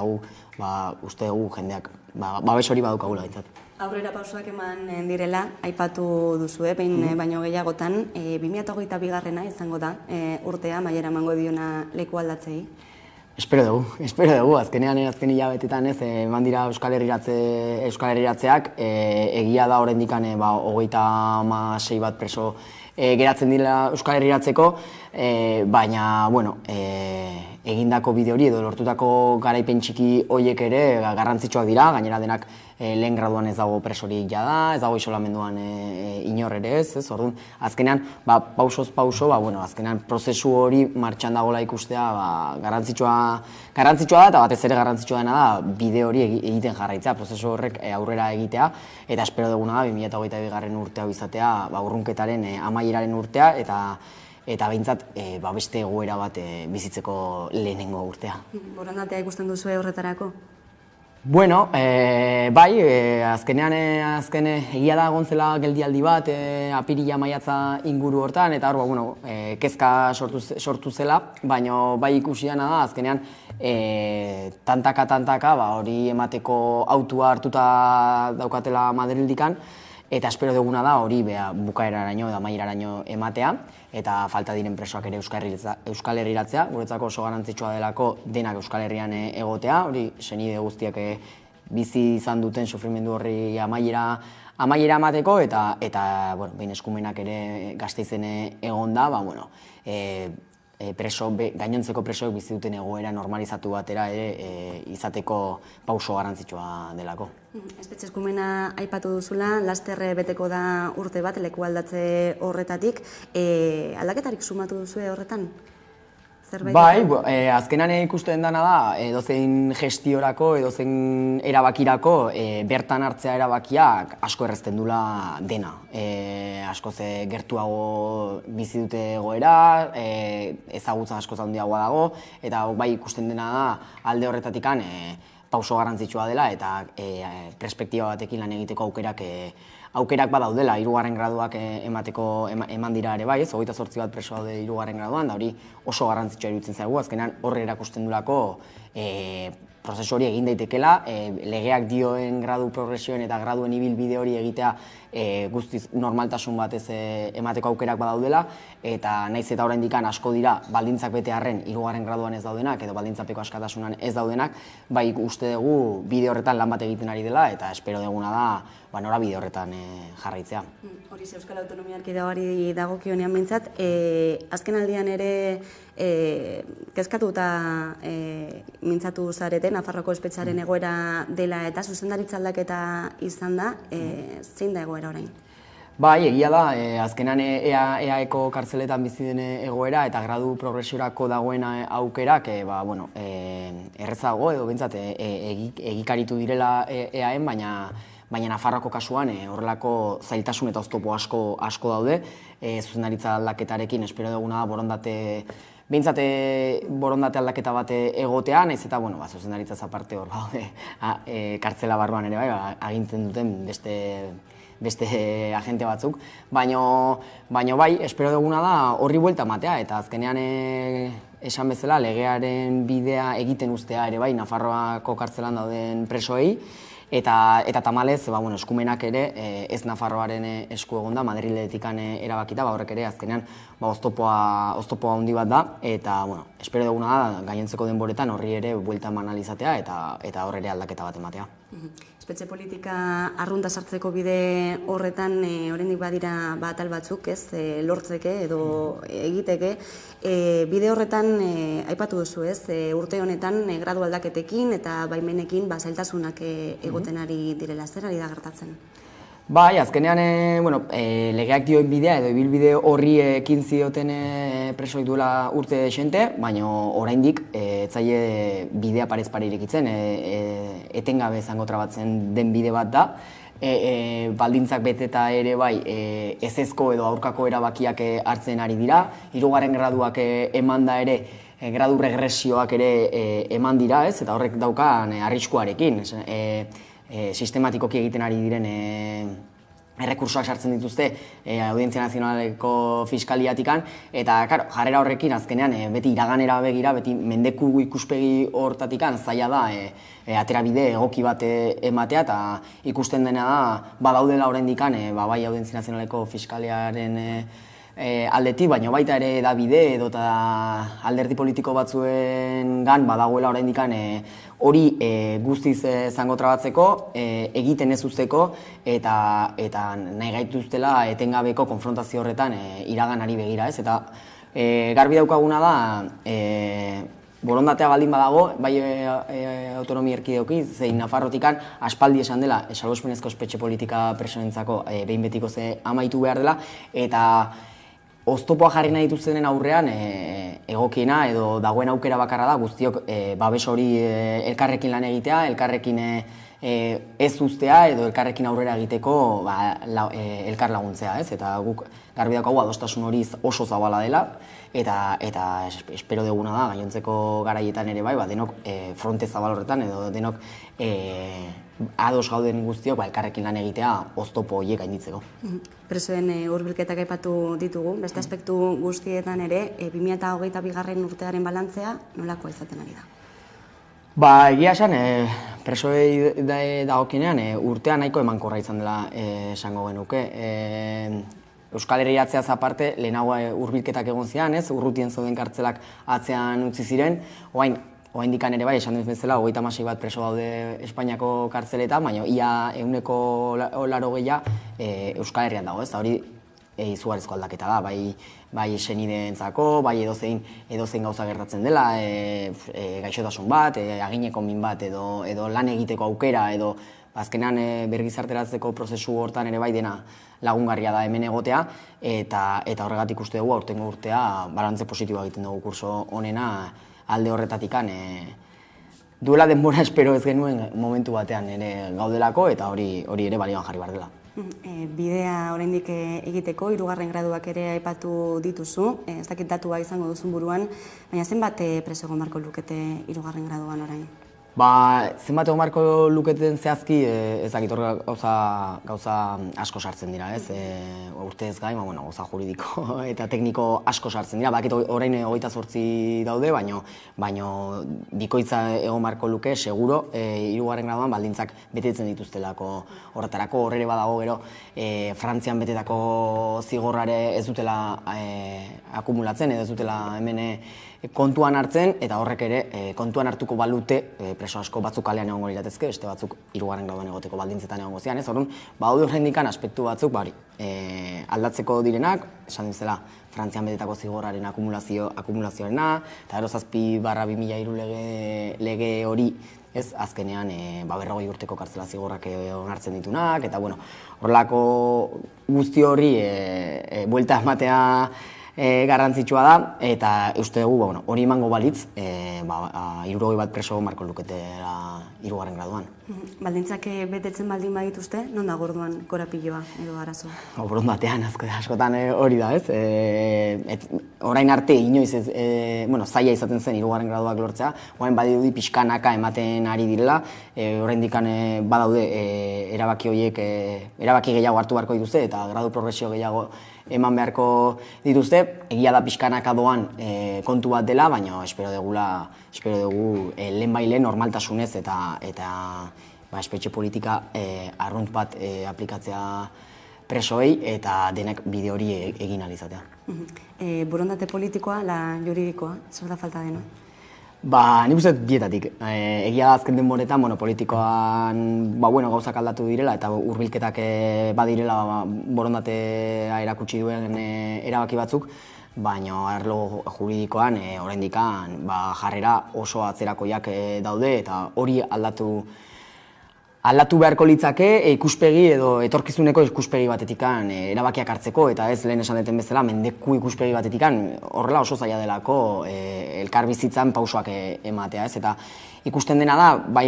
Speaker 24: uste dugu jendeak babes hori badaukagula bintzat.
Speaker 1: Aurrera pausoak eman direla, aipatu duzu, behin baino gehiagotan, 2022 izango da urtea, maiera emango diona leku aldatzei.
Speaker 24: Espero dugu, azken hilabetetan eman dira Euskal Herriratzeak, egia da oraindik 36 bat preso geratzen dira Euskal Herriratzeko, baina, egindako bide hori edo lortutako garaipen txiki horiek ere garrantzitsuak dira, gainera denak lehen graduan ez dago presorik jada, ez dago isolamenduan inor ere ez, orduan, azkenean, pausoz pauso, azkenean prozesu hori martxan dagoela ikustea garrantzitsua da, eta batez ere garrantzitsua dena da bide hori egiten jarraitzea, prozesu horrek aurrera egitea, eta espero duguna da 2022 urte hau izatea, urrunketaren amaieraren urtea, eta behintzat beste egoera bat bizitzeko lehenengo urtea.
Speaker 1: Borondatea ikusten duzu horretarako?
Speaker 24: Bueno, bai, azkenean egia da gontzela geldialdi bat, apirila maiatza inguru hortan, eta hor, kezka sortu zela, baina bai ikusiana da, azkenean tantaka hori emateko autua hartuta daukatela Madrildikan, eta espero duguna da hori bukaeraraino edo amaieraraino ematea, eta falta diren presoak ere Euskal Herriratzea, guretzako oso garrantzitsua delako denak Euskal Herrian egotea, hori senide guztiak bizi izan duten sufrimendu horri amaiera emateko, eta behin eskumenak ere Gasteizen egon da, gainontzeko presoek bizi duten egoera normalizatu batera ere izateko pauso garrantzitsua delako.
Speaker 1: Espetxe eskumena aipatu duzula, lasterre beteko da urte bat leku aldatze horretatik, aldaketarik sumatu duzue horretan?
Speaker 24: Bai, azkenan ikusten dena da, edozein gestiorako, edozein erabakirako, bertan hartzea erabakiak asko errezten dula dena. Askoz gertuago bizi dute egoera, ezagutza askoz handiagoa dago, eta bai ikusten dena da alde horretatikan pauso garrantzitsua dela, eta perspektiba batekin lan egiteko aukerak badaudela, 3. graduak eman dira ere bai, 28 bat preso daude 3. graduan, da hori oso garrantzitsua iruditzen zaigu, azkenan horre erakusten dulako prozesu hori egin daitekela, legeak dioen gradu progresioen eta graduen ibilbide hori egitea guztiz normaltasun batez emateko aukerak badaudela, eta naiz eta oraindik asko dira baldintzak bete arren 3. graduan ez daudenak edo baldintzapeko askatasunan ez daudenak, bai uste dugu bide horretan lan bat egiten ari dela, eta espero duguna da nora bide horretan jarraitzea.
Speaker 1: Hori Euskal Autonomia Erkidegoari dagokionean behintzat, azken aldian ere kezkatuta mintzatu zarete, Nafarroako espetxearen egoera dela eta zuzendaritza aldaketa izan da, zein da egoera orain?
Speaker 24: Bai, egia da, azkenan EAeko kartzeletan bizi den egoera eta gradu progresiorako dagoen aukerak errezago edo behintzat egikaritu direla EAen, baina Nafarroako kasuan horrelako zailtasun eta oztopo asko daude, zuzendaritza aldaketarekin espero duguna borondate aldaketa bat egotea, nahiz eta zuzendaritza aparte hor kartzela barruan ere agintzen duten beste agente batzuk, baina bai, espero duguna da horri buelta ematea, eta azkenean esan bezala legearen bidea egiten ustea ere bai Nafarroako kartzelan dauden presoei, eta tamalez, eskumenak ere ez Nafarroaren esku egon da, Madriletikan erabakita, horrek ere azkenean oztopoa handi bat da, eta espero duguna da gainontzeko denboretan horri ere buelta eman izatea eta horre ere aldaketa bat ematea.
Speaker 1: Espetxe politika arrunta sartzeko bide horretan oraindik badira atal batzuk, lortzeke edo egiteke. Bide horretan aipatu duzu, urte honetan gradu aldaketekin eta baimenekin zailtasunak egoten ari direla, zer ari da gertatzen?
Speaker 24: Bai, azkenean legeak dioen bidea edo ibilbide horri ekin zioten presoik duela urte desente, baina oraindik etzaile bidea parez pare irekitzen, etengabe zango trabatzen den bide bat da. Baldintzak beteta ere bai ezezko edo aurkako erabakiak hartzen ari dira, 3. graduak eman da ere gradu regresioak ere eman dira, eta horrek daukan arriskuarekin. Sistematikoki egiten ari diren errekursoak sartzen dituzte Audientzia Nazionaleko Fiskaliatikan, eta jarrera horrekin azkenean beti iraganera begira, beti mendeku ikuspegi hortatikan zaila da aterabide egoki bat ematea, eta ikusten dena da badaudela oraindikan bai Audientzia Nazionaleko Fiskaliaren aldetik, baina baita ere da bide edo eta alderdi politiko batzuen gan badagoela oraindikan hori guztiz zango trabatzeko, egiten ez usteko eta nahi gaituztela etengabeko konfrontazio horretan iraganari begira, ez? Eta garbi daukaguna da borondatea baldin badago, bai autonomia erkideoki, zein Nafarrotikan aspaldi esan dela salbuespenezko espetxe politika presoentzako behin betiko amaitu behar dela, eta oztopoa jarri nahi dituztenen aurrean egokiena edo dagoen aukera bakarra da guztiok babes hori elkarrekin lan egitea, elkarrekin ez uztea edo elkarrekin aurrera egiteko elkar laguntzea, ez? Eta guk garbi daukagu adostasun hori oso zabala dela, eta espero duguna da gainontzeko garaietan ere bai, denok fronte zabal horretan edo denok ados gauden guztiok elkarrekin lan egitea oztopo horiek gainditzeko.
Speaker 1: Presoen hurbilketak aipatu ditugu, beste aspektu guztietan ere 2022. Urtearen balantzea nolakoa izaten ari da?
Speaker 24: Egia esan, presoei dagokienean urtea nahiko emankorra izan dela esango genuke. Euskal Herriatzeaz aparte, lehenago hurbilketak egon zian, urrutien zeuden kartzelak atzean utzi ziren, oraindikan ere bai, esan dut bezala, 36 bat preso daude Espainiako kartzeletan, baina ia 180 Euskal Herrian dago, ez da hori izugarrizko aldaketa da, bai senideentzako, bai edozein gauza gertatzen dela, gaixotasun bat, agineko min bat, edo lan egiteko aukera, edo azkenean bergizarteratzeko prozesu hortan ere bai dena lagungarria da hemen egotea, eta horregatik uste dugu aurtengo urtea balantze positiboa egiten dugu kurso honena alde horretatikan duela denbora espero ez genuen momentu batean ere gaudelako, eta hori ere balioan jarri behar dela.
Speaker 1: Bidea oraindik egiteko, 3. graduak ere aipatu dituzu, ez dakit datua izango duzun buruan, baina zenbat preso egon beharko lukete 3. graduan orain?
Speaker 24: Zenbat egon beharko luketen zehazki ez dakit hor gauza asko sartzen dira, ez? Urtez gain, gauza juridiko eta tekniko asko sartzen dira, bakit orain 28 daude, baina bikoitza egon beharko luke, seguro, 3. graduan baldintzak betetzen dituztelako horretarako, horre badago gero Frantzian betetako zigorrare ez dutela akumulatzen, edo ez dutela hemen kontuan hartzen, eta horrek ere kontuan hartuko balute preso asko batzuk kalean egongo liratezke, beste batzuk 3. graduan egoteko baldintzetan egongo zian, ez? Orduan, badaude horrendikan aspektu batzuk aldatzeko direnak, esan dizela Frantzian betetako zigorraren akumulazioarena, eta gero 7/2003 lege hori, ez, azkenean 40 urteko kartzela zigorrak onartzen ditunak, eta horrelako guzti hori buelta ematea garrantzitsua da, eta uste dugu hori emango balitz 60 bat preso marko luketela 3. graduan.
Speaker 1: Baldintzak betetzen baldin badituzte, non dago orduan korapiloa edo arazo?
Speaker 24: Borondatean askotan hori da, ez? Orain arte inoiz zaila izaten zen 3. graduak lortzea, orain badirudi pixkanaka ematen ari direla, oraindikan badaude erabaki horiek, erabaki gehiago hartu beharko dituzte eta gradu progresio gehiago eman beharko dituzte, egia da pixkanaka doan kontu bat dela, baina espero dugu lehenbailen normaltasunez eta espetxe politika arrunt bat aplikatzea presoei eta denek bide hori egin ahal izatea.
Speaker 1: Borondate politikoa, la juridikoa, zer da falta dena?
Speaker 24: Nik uste bietatik. Egia da azken denboretan politikoan gauzak aldatu direla eta hurbilketak badirela borondatea erakutsi duen erabaki batzuk, baina arlo juridikoan oraindikan jarrera oso atzerakoiak daude eta hori aldatu beharko litzake ikuspegi edo etorkizuneko ikuspegi batetikan erabakiak hartzeko, eta ez lehen esan deten bezala mendeku ikuspegi batetikan horrela oso zaila delako elkar bizitzan pausoak ematea, ez? Eta ikusten dena da, bai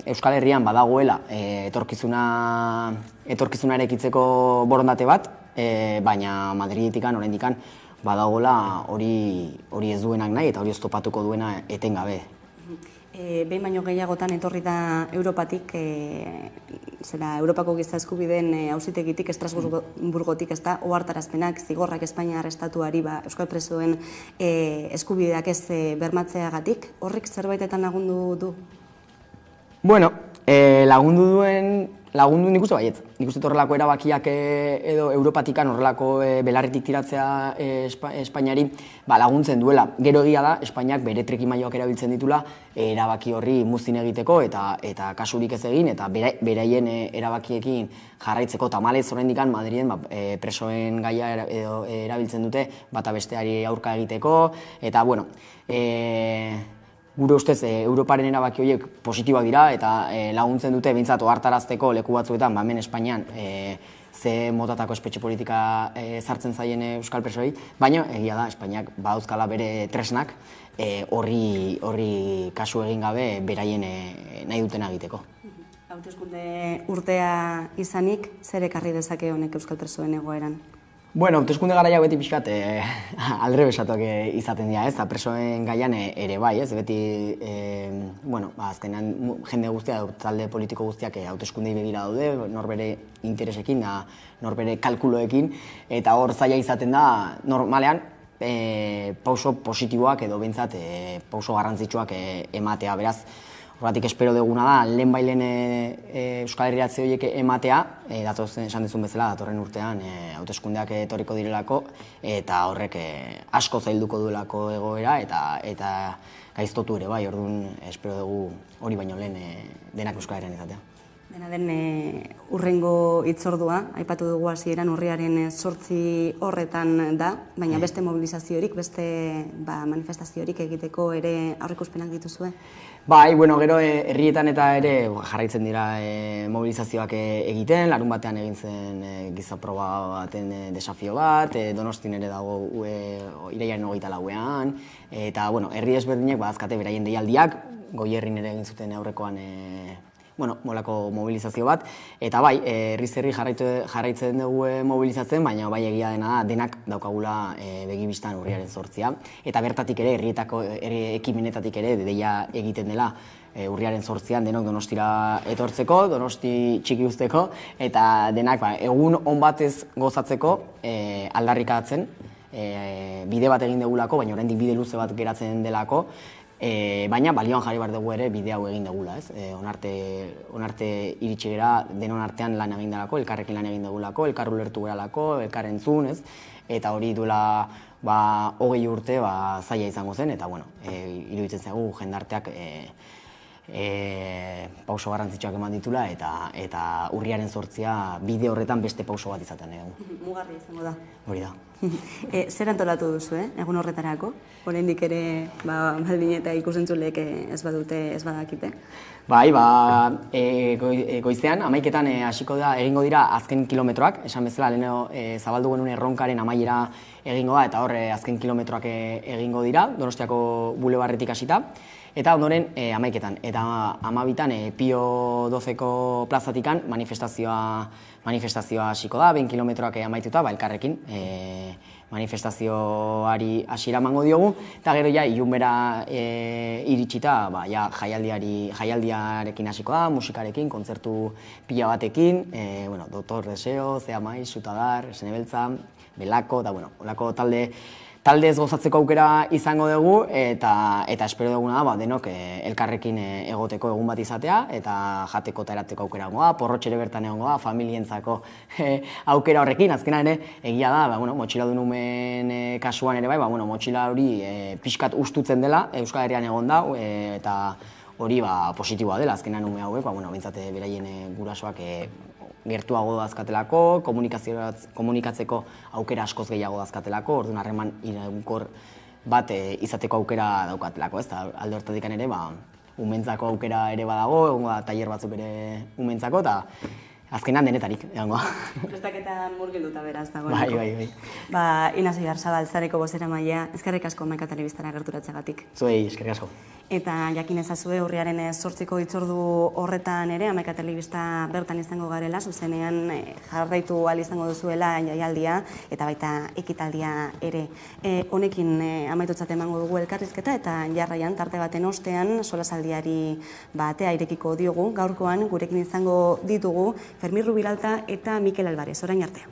Speaker 24: Euskal Herrian badagoela etorkizuna erekitzeko borondate bat, baina Madridetikan oraindikan badagoela hori ez duenak nahi eta hori oztopatuko duena etengabe.
Speaker 1: Behin baino gehiagotan etorri da Europatik, Europako giza eskubideen auzitegitik, Estrasburgotik, ez da, ohartarazpenak, zigorrak Espainiar estatuari euskal presoen eskubideak ez bermatzeagatik, horrek zerbaitetan lagundu du?
Speaker 24: Bueno, lagundu nik uste baietz. Nik uste horrelako erabakiak edo Europatikan horrelako belarritik tiratzea Espainiari laguntzen duela. Gero egia da, Espainiak bere trikimailoak erabiltzen ditula erabaki horri muzin egiteko eta kasurik ez egin eta beraien erabakiekin jarraitzeko tamalez oraindik Madriden presoen gaia erabiltzen dute bata besteari aurka egiteko eta bueno, gure ustez, Europaren erabaki horiek positiboak dira eta laguntzen dute behintzat ohartarazteko leku batzuetan, hemen Espainian ze motatako espetxe politika sartzen zaien euskal presoei, baina egia da, Espainiak badauzkala bere tresnak horri kasu egin gabe beraien nahi dutena egiteko.
Speaker 1: Hauteskunde urtea izanik, zer ekarri dezake honek euskal presoen egoeran?
Speaker 24: Bueno, hauteskunde garaia beti pixkat aldre besatuak izaten dira, ez? Presoen gaian ere bai, ez? Beti, azkenean jende guztia, talde politiko guztiak hauteskundei begira daude, norbere interesekin da, norbere kalkuloekin, eta hor zaila izaten da, normalean, pauso positiboak edo behintzat pauso garrantzitsuak ematea, beraz, horretik espero duguna da, lehen Euskal Herriatze horiek ematea, esan duzun bezala, datorren urtean hauteskundeak etorriko direlako, eta horrek asko zailduko duelako egoera, eta gaiztotu ere bai, orduan espero dugu hori baino lehen denak Euskal Herrian izatea.
Speaker 1: Dena den urrengo hitzordua, aipatu dugu hasieran urriaren 8 horretan da, baina beste mobilizaziorik, beste manifestaziorik egiteko ere aurreikuspenak dituzue?
Speaker 24: Bai, gero herrietan eta ere jarraitzen dira mobilizazioak egiten, larun batean egin zen gizaproba baten desafio bat, Donostin ere dago irailaren 24ean, eta herri desberdinek badazkate beraien deialdiak, Goierrin ere egin zuten aurrekoan molako mobilizazio bat, eta bai, herri jarraitzen dugu mobilizatzen, baina bai egia dena da, denak daukagula begibistan urriaren 8, eta bertatik ere, herrietako ekimenetatik ere, deia egiten dela urriaren 8 denok Donostira etortzeko, Donosti txiki uzteko, eta denak egun on batez gozatzeko aldarrikatzen, bide bat egin dugulako, baina oraindik bide luze bat geratzen delako, baina balioan jarri behar dugu ere bide hau egin dugula, ez? Onarte iritsi gara denon artean lan egin delako, elkarrekin lan egin dugulako, elkar ulertu geralako, elkar entzun, ez? Eta hori duela 20 urte zaila izango zen, eta iruditzen zaigu jendarteak pauso garrantzitsuak eman ditula, eta urriaren 8 bide horretan beste pauso bat izaten dugu.
Speaker 1: Mugarri izango da.
Speaker 24: Hori da.
Speaker 1: Zer antolatu duzu, egun horretarako? Oraindik ere, baldin eta ikusentzulek ez badakite?
Speaker 24: Bai, goizean, 11etan hasiko da, egingo dira azken kilometroak, esan bezala, lehenero zabaldu genuen erronkaren amaiera egingo da, eta hor azken kilometroak egingo dira, Donostiako bulebarretik hasita, eta ondoren 11etan, eta 12etan Pio 12ko plazatikan manifestazioa hasiko da, 20 kilometroak amaituta, elkarrekin, manifestazioari hasiera emango diogu, eta gero ilunbera iritsita jaialdiarekin hasiko da, musikarekin, kontzertu pila batekin, Dr. Deseo, Zea Maiz, Sutadar, Esnebeltza, Belako, eta olako talde ez gozatzeko aukera izango dugu, eta espero duguna da, denok elkarrekin egoteko egun bat izatea, eta jateko eta erateko aukera egongo da, porrotxere bertan egongo da, familientzako aukera horrekin, azkenan ere, egia da, motxila dunumen kasuan ere bai, motxila hori pixkat ustutzen dela, Euskal Herrian egon da, eta hori positiboa dela, azkenan ume hauek, bintzate beraien gurasoak gertuago dazkatelako, komunikatzeko aukera askoz gehiago dazkatelako, orduan harreman iraunkor bat izateko aukera daukatelako, ez? Alde horretatik ere, umentzako aukera ere badago, egongo da tailer batzuk ere umentzako, azkenan denetarik, egongo.
Speaker 1: Prestaketan murgilduta beraz dago.
Speaker 24: Bai.
Speaker 1: Inazi Garzabal, zareko bozera maila, eskerrik asko Hamaika Telebistara gerturatzegatik.
Speaker 24: Zuei, eskerrik asko.
Speaker 1: Eta jakin ezazue urriaren 8ko hitzordu horretan ere Hamaika Telebista bertan izango garela, zuzenean jarraitu ahal izango duzuela jaialdia eta baita ekitaldia ere. Honekin amaitutzat emango dugu elkarrizketa eta jarraian tarte baten ostean solasaldiari atea irekiko diogu. Gaurkoan gurekin izango ditugu Fermin Rubilalta eta Mikel Alvarez. Orain arte.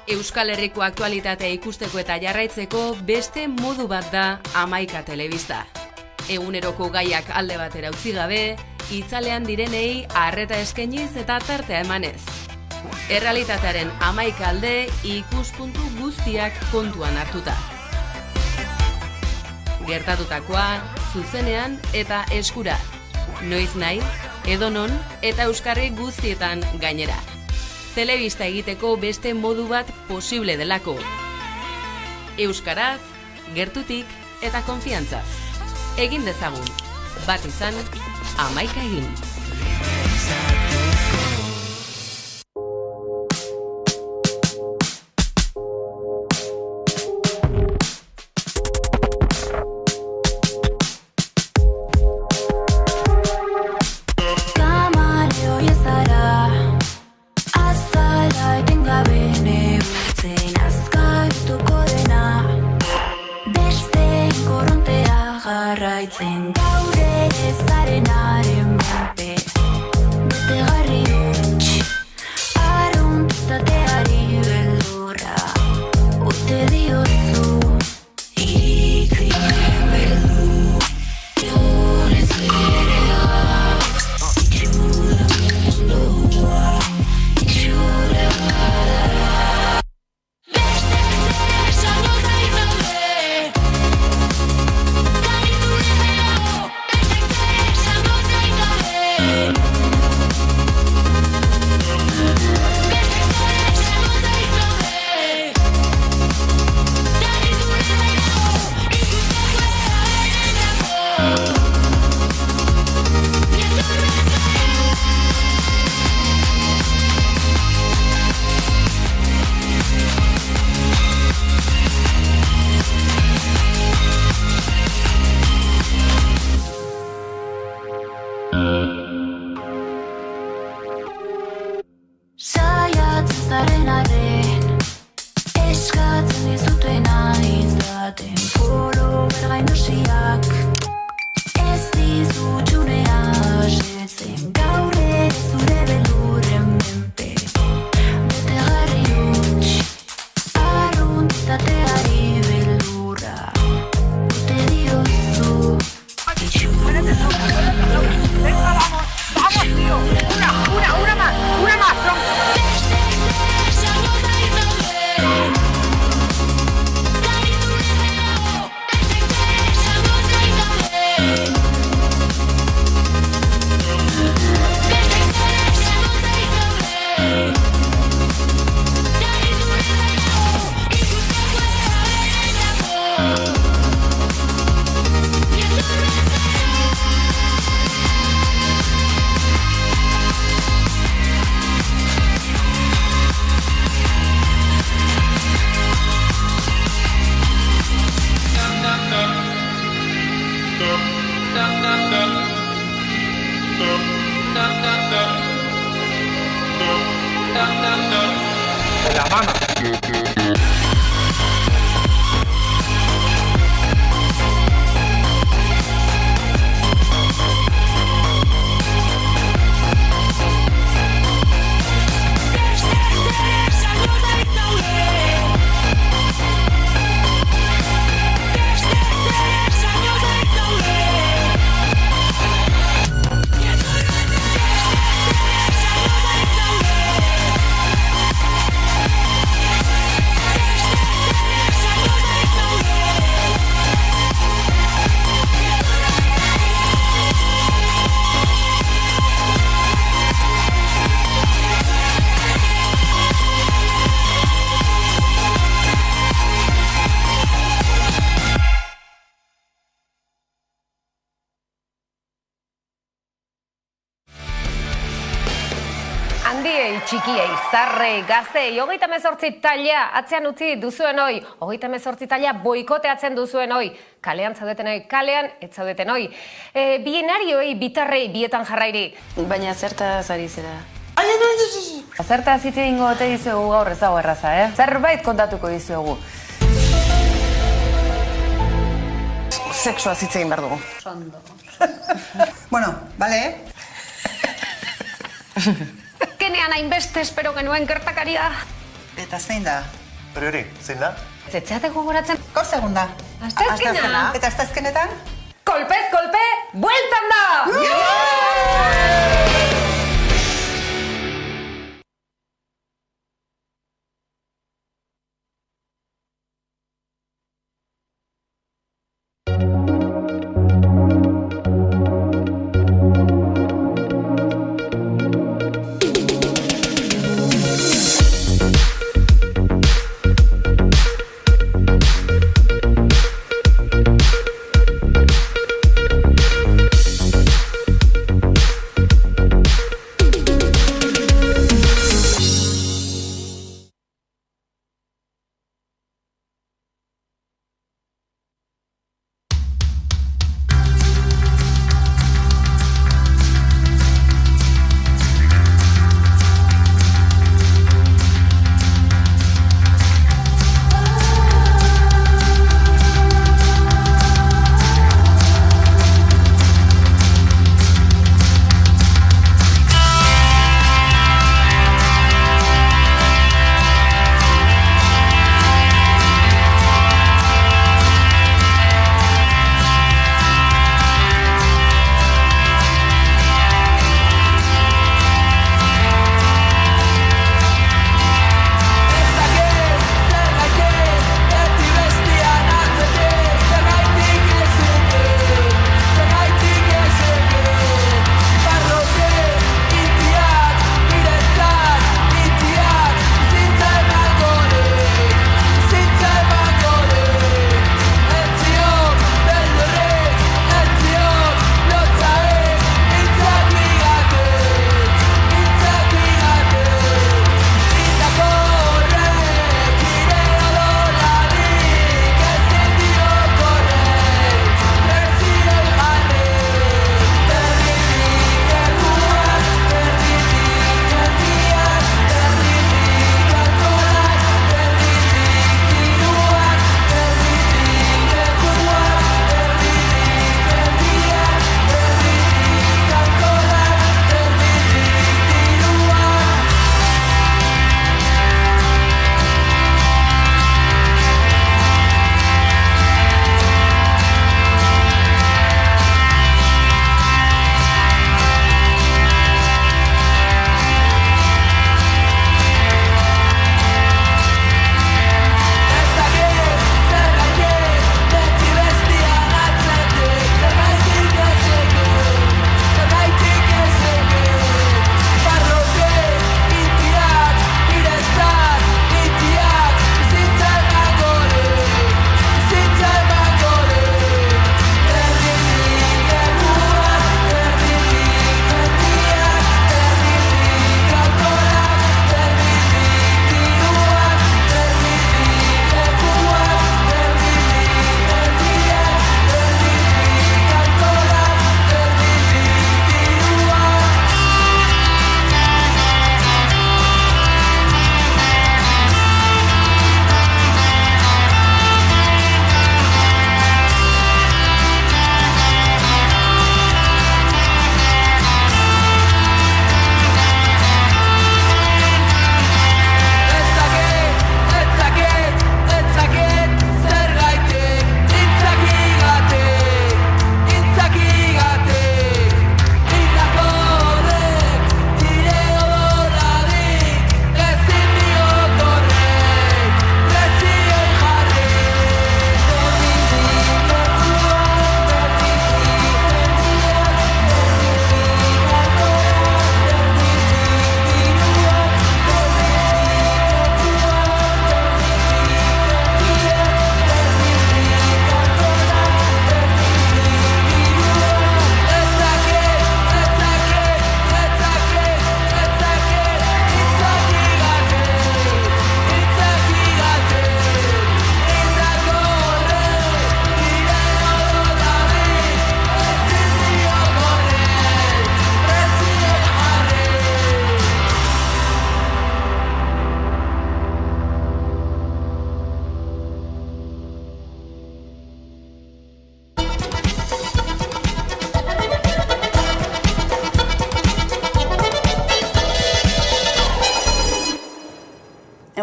Speaker 22: Euskal Herriko aktualitatea ikusteko eta jarraitzeko beste modu bat da Hamaika Telebista. Eguneroko gaiak alde batera utzi gabe, itzalean direnei arreta eskainiz eta tartea emanez. Errealitatearen 11 alde ikuspuntu guztiak kontuan hartuta. Gertatutakoa, zuzenean eta eskura. Noiz nahi, edonon eta euskarri guztietan gainera. Telebista egiteko beste modu bat posible delako. Euskaraz, gertutik eta konfiantzaz. Egin dezagun, bat izan, 11 egin.
Speaker 2: La mama.
Speaker 3: Handiei, txikiei, zarrei, gaztei, 38 taila atzean utzi duzuen hoi, 38 taila boikoteatzen duzuen hoi, kalean zaudeten hoi, kalean ez zaudeten hoi, bienarioei, bitarrei, bietan jarrairi.
Speaker 4: Baina zertaz ari zera?
Speaker 5: Zertaz hitz egingo ote dizuegu gaur ez dago erraza, Zerbait kontatuko dizuegu.
Speaker 4: Sexua hitz egin behar dugu.
Speaker 5: Sondo.
Speaker 6: Bueno, bale,
Speaker 3: Kenean hainbeste espero genuen gertakaria.
Speaker 6: Eta zein da?
Speaker 2: Pero hori, zein da?
Speaker 3: Zetzeate gogoratzen?
Speaker 6: Gaur segunda.
Speaker 3: Asteazkena?
Speaker 6: Eta asteazkenetan?
Speaker 3: kolpez kolpe, bueltan da!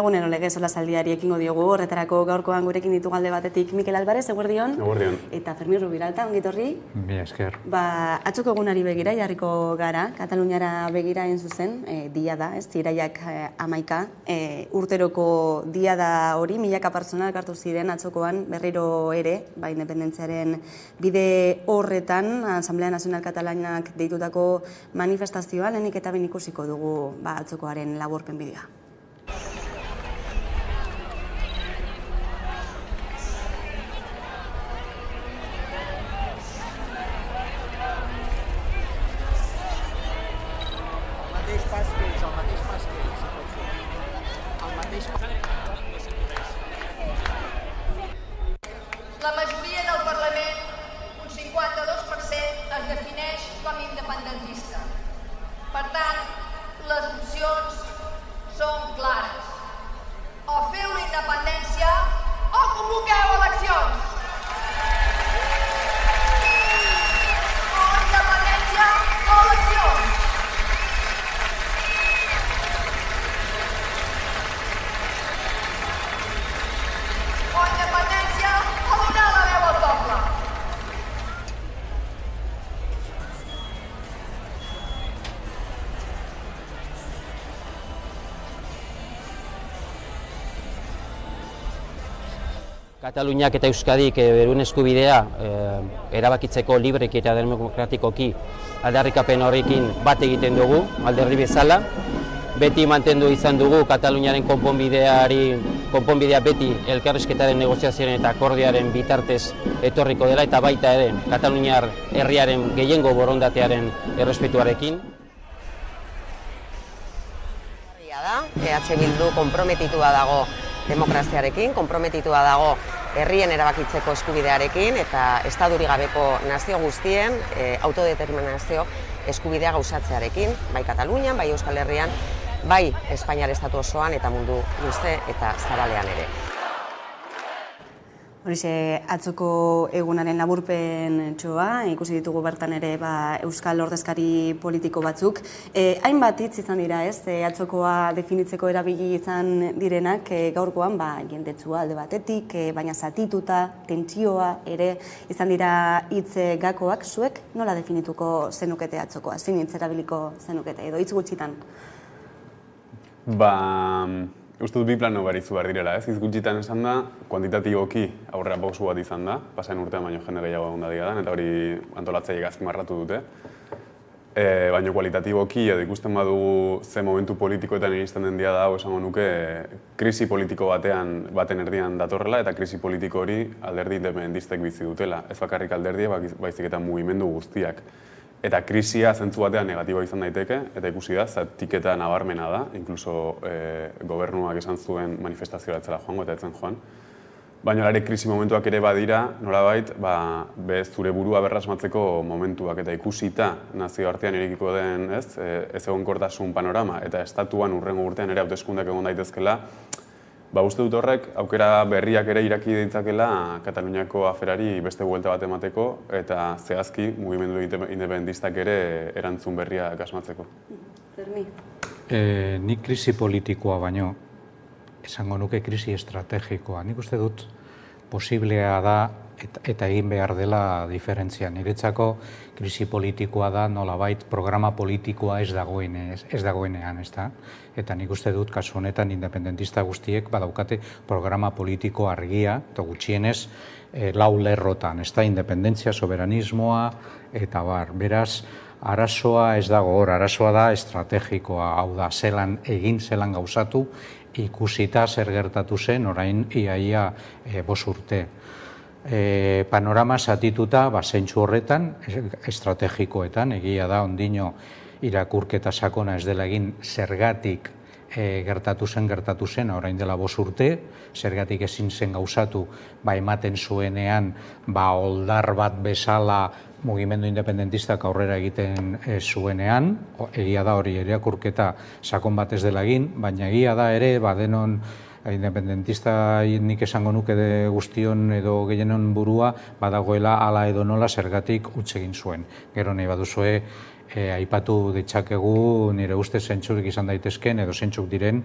Speaker 1: Egunen Olege solasaldiari ekingo diogu, horretarako gaurkoan gurekin ditugu alde batetik Mikel Alvarez, eguerdion.
Speaker 2: Eguerdion.
Speaker 1: Eta Fermin Rubiralta, ongitorri.
Speaker 2: Mila esker.
Speaker 1: Atzoko egunari begira jarriko gara, Kataluniara begira hain zuzen, dia da, ez, iraiak 11, urteroko dia da hori, milaka pertsona elkartu ziren atzokoan berriro ere, independentziaren bide horretan, Asamblea Nazional Katalanak deitutako manifestazioa, lehenik eta ben ikusiko dugu atzokoaren laburpen bideoa.
Speaker 7: La majoria del Parlament, un 52%, es defineix com independentista. Per tant, les opcions són clares. O feu la independència o convoqueu eleccions. O independència o eleccions. O independència o donar la veu al poble.
Speaker 8: Kataluniak eta Euskadik beruen eskubidea erabakitzeko libreki eta demokratikoki aldarrikapen horrekin bat egiten dugu, alderdi bezala. Beti mantendu izan dugu Kataluniaren konponbidea beti elkarrizketaren negoziazioaren eta akordioaren bitartez etorriko dela eta baita ere Kataluniar herriaren gehiengo borondatearen errespetuarekin.
Speaker 23: EH Bildu konprometitua dago demokraziarekin, konprometitua dago herrien erabakitzeko eskubidearekin eta estadurik gabeko nazio guztien autodeterminazio eskubidea gauzatzearekin, bai Katalunian, bai Euskal Herrian, bai Espainiar estatu osoan eta mundu luze eta zabalean ere.
Speaker 1: Horixe, atzoko egunaren laburpen txoa, ikusi ditugu bertan ere Euskal ordezkari politiko batzuk. Hainbat hitz izan dira, ez? Atzokoa definitzeko erabili izan direnak, gaurkoan jendetsua alde batetik, baina zatituta, tentsioa ere izan dira hitz gakoak. Zuek nola definituko zenukete atzokoa? Zein hitz erabiliko zenukete, edo hitz gutxitan?
Speaker 2: Uste dut bi plano barizu behar direla, ez? Hitz gutxitan esan da, kuantitatiboki aurrera pausu bat izan da, pasaren urtean baino jende gehiago egon da diadan, eta hori antolatzaileek azpimarratu dute. Baina kualitatiboki, edo ikusten badugu ze momentu politikoetan iristen den dia da, esango nuke, krisi politiko baten erdian datorrela, eta krisi politiko hori alderdi independentistek bizi dutela. Ez bakarrik alderdiek, baizik eta mugimendu guztiak. Eta krisia zentzu batean negatiboa izan daiteke, eta ikusi da, zatiketa nabarmena da, inkluso gobernuak esan zuen manifestazioa etzela joango eta etzen joan. Baina ere krisi momentuak ere badira, nolabait, zure burua berrasmatzeko momentuak eta ikusita nazioartean irekiko den ez egonkortasun panorama eta estatuan hurrengo urtean ere hauteskundeak egon daitezkela, uste dut horrek aukera berriak ere iraki ditzakela Kataluniako aferari beste buelta bat emateko eta zehazki mugimendu independentistak ere erantzun berriak asmatzeko.
Speaker 1: Fermi?
Speaker 25: Nik krisi politikoa baino, esango nuke krisi estrategikoa. Nik uste dut posiblea da eta egin behar dela diferentzia. Niretzako krisi politikoa da nolabait programa politikoa ez dagoenean, ezta? Eta nik uste dut kasu honetan independentista guztiek badaukate programa politiko argia, eta gutxienez lau lerrotan, ezta? Independentzia, soberanismoa, eta beraz, arazoa ez dago hor, arazoa da estrategikoa, hau da, zelan egin, zelan gauzatu, ikusita zer gertatu zen, orain iaia 5 urte. Panorama zatituta zentzu horretan, estrategikoetan, egia da, ondino irakurketa sakona ez dela egin zergatik gertatu zen, orain dela 5 urte, zergatik ezin zen gauzatu, ematen zuenean, oldar bat bezala mugimendu independentistak aurrera egiten zuenean, egia da hori irakurketa sakon bat ez dela egin, baina egia da ere, denon independentista nik esango nuke guztion edo gehienon burua badagoela hala edo nola zergatik utz egin zuen. Gero nahi baduzue aipatu ditzakegu nire uste zentsurik izan daitezken edo zentsuk diren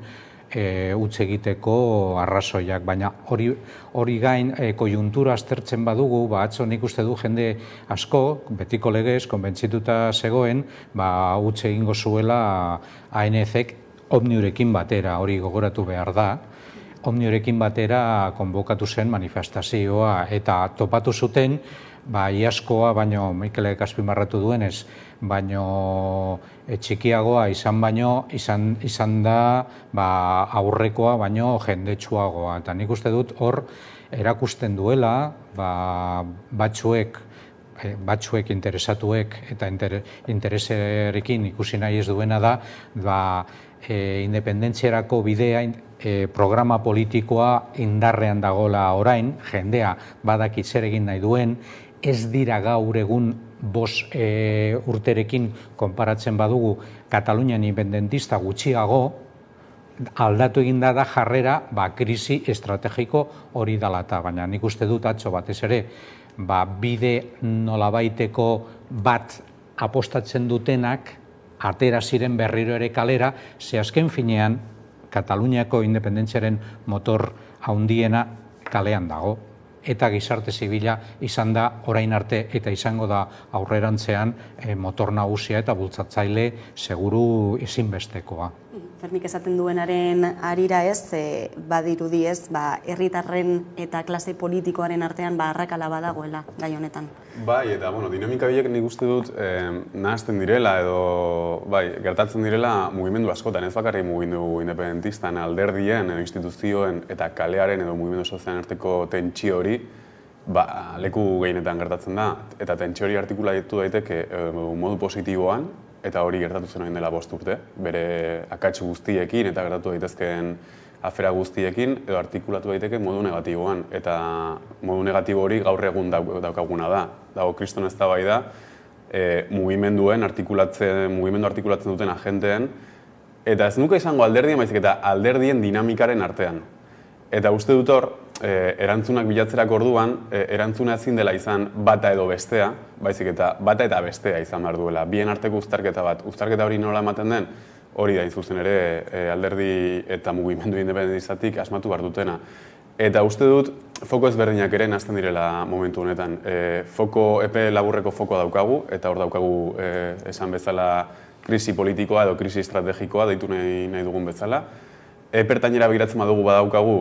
Speaker 25: utz egiteko arrazoiak, baina hori gain kojuntura aztertzen badugu, atzo nik uste du jende asko, betiko legez, konbentzituta zegoen, utz egingo zuela ANF-ek Omniurekin batera, hori gogoratu behar da, Omniurekin batera konbokatu zen manifestazioa eta topatu zuten, iazkoa, baino Mikelek azpimarratu duenez, baino txikiagoa izan da aurrekoa baino jendetsuagoa. Eta nik uste dut hor erakusten duela batzuek interesatuek eta intereserekin ikusi nahi ez duena da independentziarako bidea programa politikoa indarrean dagoela orain, jendea badakit zer egin nahi duen, ez dira gaur egun 5 urterekin konparatzen badugu Katalunian independentista gutxiago, aldatu eginda da jarrera krisi estrategiko hori dalata, baina nik uste dut atzo batez ere bide nolabaiteko bat apostatzen dutenak atera ziren berriro ere kalera, ze azken finean Kataluniako independentziaren motor handiena kalean dago. Eta gizarte zibila izan da orain arte eta izango da aurrerantzean motor nagusia eta bultzatzaile seguru ezinbestekoa.
Speaker 1: Fermik esaten duenaren arira badirudi herritarren eta klase politikoaren artean arrakala badagoela gai honetan.
Speaker 2: Bai, eta dinamika horiek nik uste dut nahazten direla edo gertatzen direla mugimendu askotan, ez bakarrik mugimendu independentistan, alderdien edo instituzioen eta kalearen edo mugimendu sozialen arteko tentsio hori leku gehienetan gertatzen da, eta tentsio hori artikulatu daiteke modu positiboan, eta hori gertatu zen orain dela 5 urte, bere akats guztiekin eta gertatu daitezkeen afera guztiekin, edo artikulatu daiteke modu negatiboan, eta modu negatibo hori gaur egun daukaguna da. Dago kriston eztabaida mugimendu artikulatzen duten agenteen, eta ez nuke izango alderdien, baizik eta alderdien dinamikaren artean. Eta uste dut hor, erantzunak bilatzerako orduan, erantzuna ezin dela izan bata edo bestea, baizik eta bata eta bestea izan behar duela. Bien arteko uztarketa bat. Uztarketa hori nola ematen den, hori da zuzen ere alderdi eta mugimendu independentistatik asmatu behar dutena. Eta uste dut, foko ezberdinak ere nazten direla momentu honetan. Epe laburreko fokoa daukagu, eta hor daukagu esan bezala krisi politikoa edo krisi estrategikoa deitu nahi dugun bezala. Epertainera begiratzen badugu badaukagu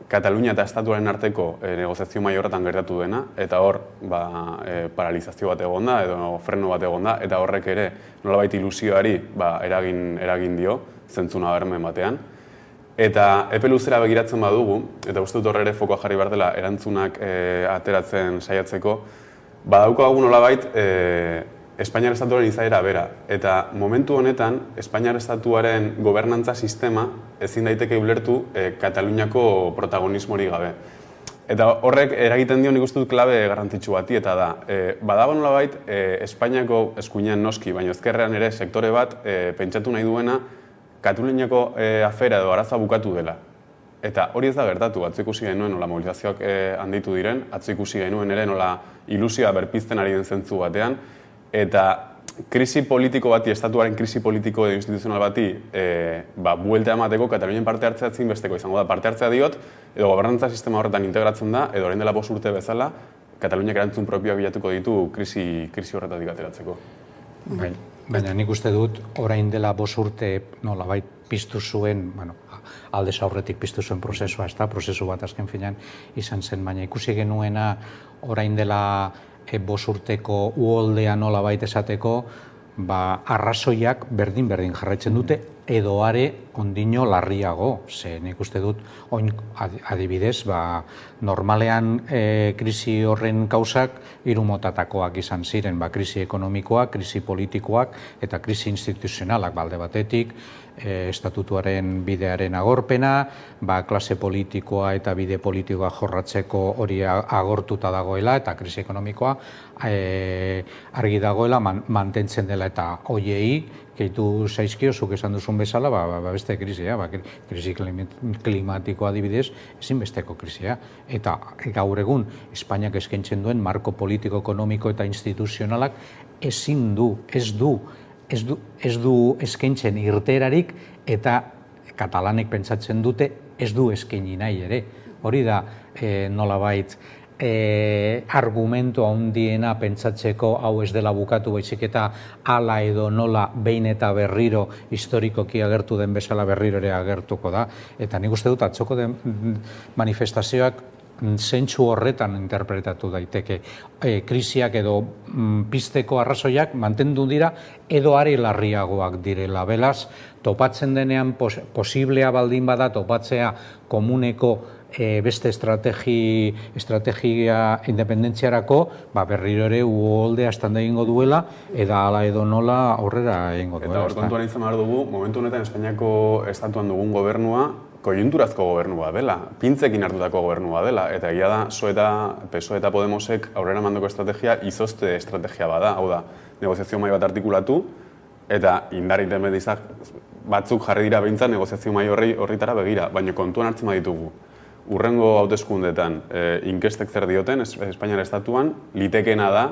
Speaker 2: Katalunia eta Estatuaren arteko negoziazio mai horretan gertatu dena, eta hor paralizazio bat egon da, edo freno bat egon da, eta horrek ere nolabait ilusioari eragin dio, zentzuna bermen batean. Eta epe luzera begiratzen badugu, eta uste dut horre ere fokoa jarri behar dela erantzunak ateratzen saiatzeko, badaukagu nolabait Espainiar Estatuaren izaera bera. Eta momentu honetan, Espainiar Estatuaren gobernantza sistema ezin daiteke ulertu Kataluniako protagonismori gabe. Eta horrek eragiten dio nik uste dut klabe garrantzitsu bati, eta da, badago nolabait Espainiako eskuinean noski, baina ezkerrean ere sektore bat pentsatu nahi duena Kataluniako afera edo arazoa bukatu dela. Eta hori ez da gertatu, atzo ikusi genuen nola mobilizazioak handitu diren, atzo ikusi genuen ere nola ilusioa berpizten ari den zentzu batean, eta krisi politiko bati, estatuaren krisi politiko edo instituzional bati buelta emateko Katalunian parte hartzea ezinbesteko izango da. Parte hartzea diot, edo gobernantza sistema horretan integratzen da, edo orain dela 5 urte bezala, Kataluniak erantzun propioak bilatuko ditu krisi horretatik ateratzeko.
Speaker 25: Baina nik uste dut, orain dela 5 urte nolabait piztu zuen, aldez aurretik piztu zuen prozesua, prozesu bat azken finean izan zen, baina ikusi genuena orain dela 5 urteko uholdea nolabait esateko, arrazoiak berdin jarraitzen dute, edo are ondino larriago. Ze nik uste dut, adibidez, normalean krisi horren kausak 3 motatakoak izan ziren, krisi ekonomikoak, krisi politikoak eta krisi instituzionalak alde batetik, estatutuaren bidearen agorpena, klase politikoa eta bide politikoa jorratzeko hori agortuta dagoela, eta krisi ekonomikoa argi dagoela mantentzen dela, eta hoiei gehitu zaizkio, zuk esan duzun bezala, beste krisia, krisi klimatikoa adibidez, ezinbesteko krisia. Eta gaur egun, Espainiak eskaintzen duen marko politiko, ekonomiko eta instituzionalak ez du eskaintzen irteerarik eta katalanek pentsatzen dute ez du eskaini nahi ere. Hori da nolabait argumentu handiena pentsatzeko hau ez dela bukatu baizik eta hala edo nola behin eta berriro historikoki agertu den bezala berriro ere agertuko da. Eta nik uste dut atzoko den manifestazioak zentsu horretan interpretatu daiteke. Krisiak edo pizteko arrazoiak mantendu dira edo are larriagoak direla. Beraz, topatzen denean posiblea baldin bada topatzea komuneko beste estrategia independentziarako, berriro ere uholdea estanda egingo duela, eta hala edo nola aurrera egingo duela.
Speaker 2: Eta hor kontuan izan behar dugu, momentu honetan Espainiako estatuan dugun gobernua, koiunturazko gobernua dela, pintzekin hartutako gobernua dela, eta egia da, PSOE eta Podemosek aurrera mandoko estrategia izozte estrategia bada, hau da, negoziazio mahai bat artikulatu, eta indar intermediak batzuk jarri dira behintzat negoziazio mahai horritara begira, baina kontuan hartzen baditugu. Urrengo hauteskundetan inkestek zer dioten, Espainiar estatuan, litekeena da,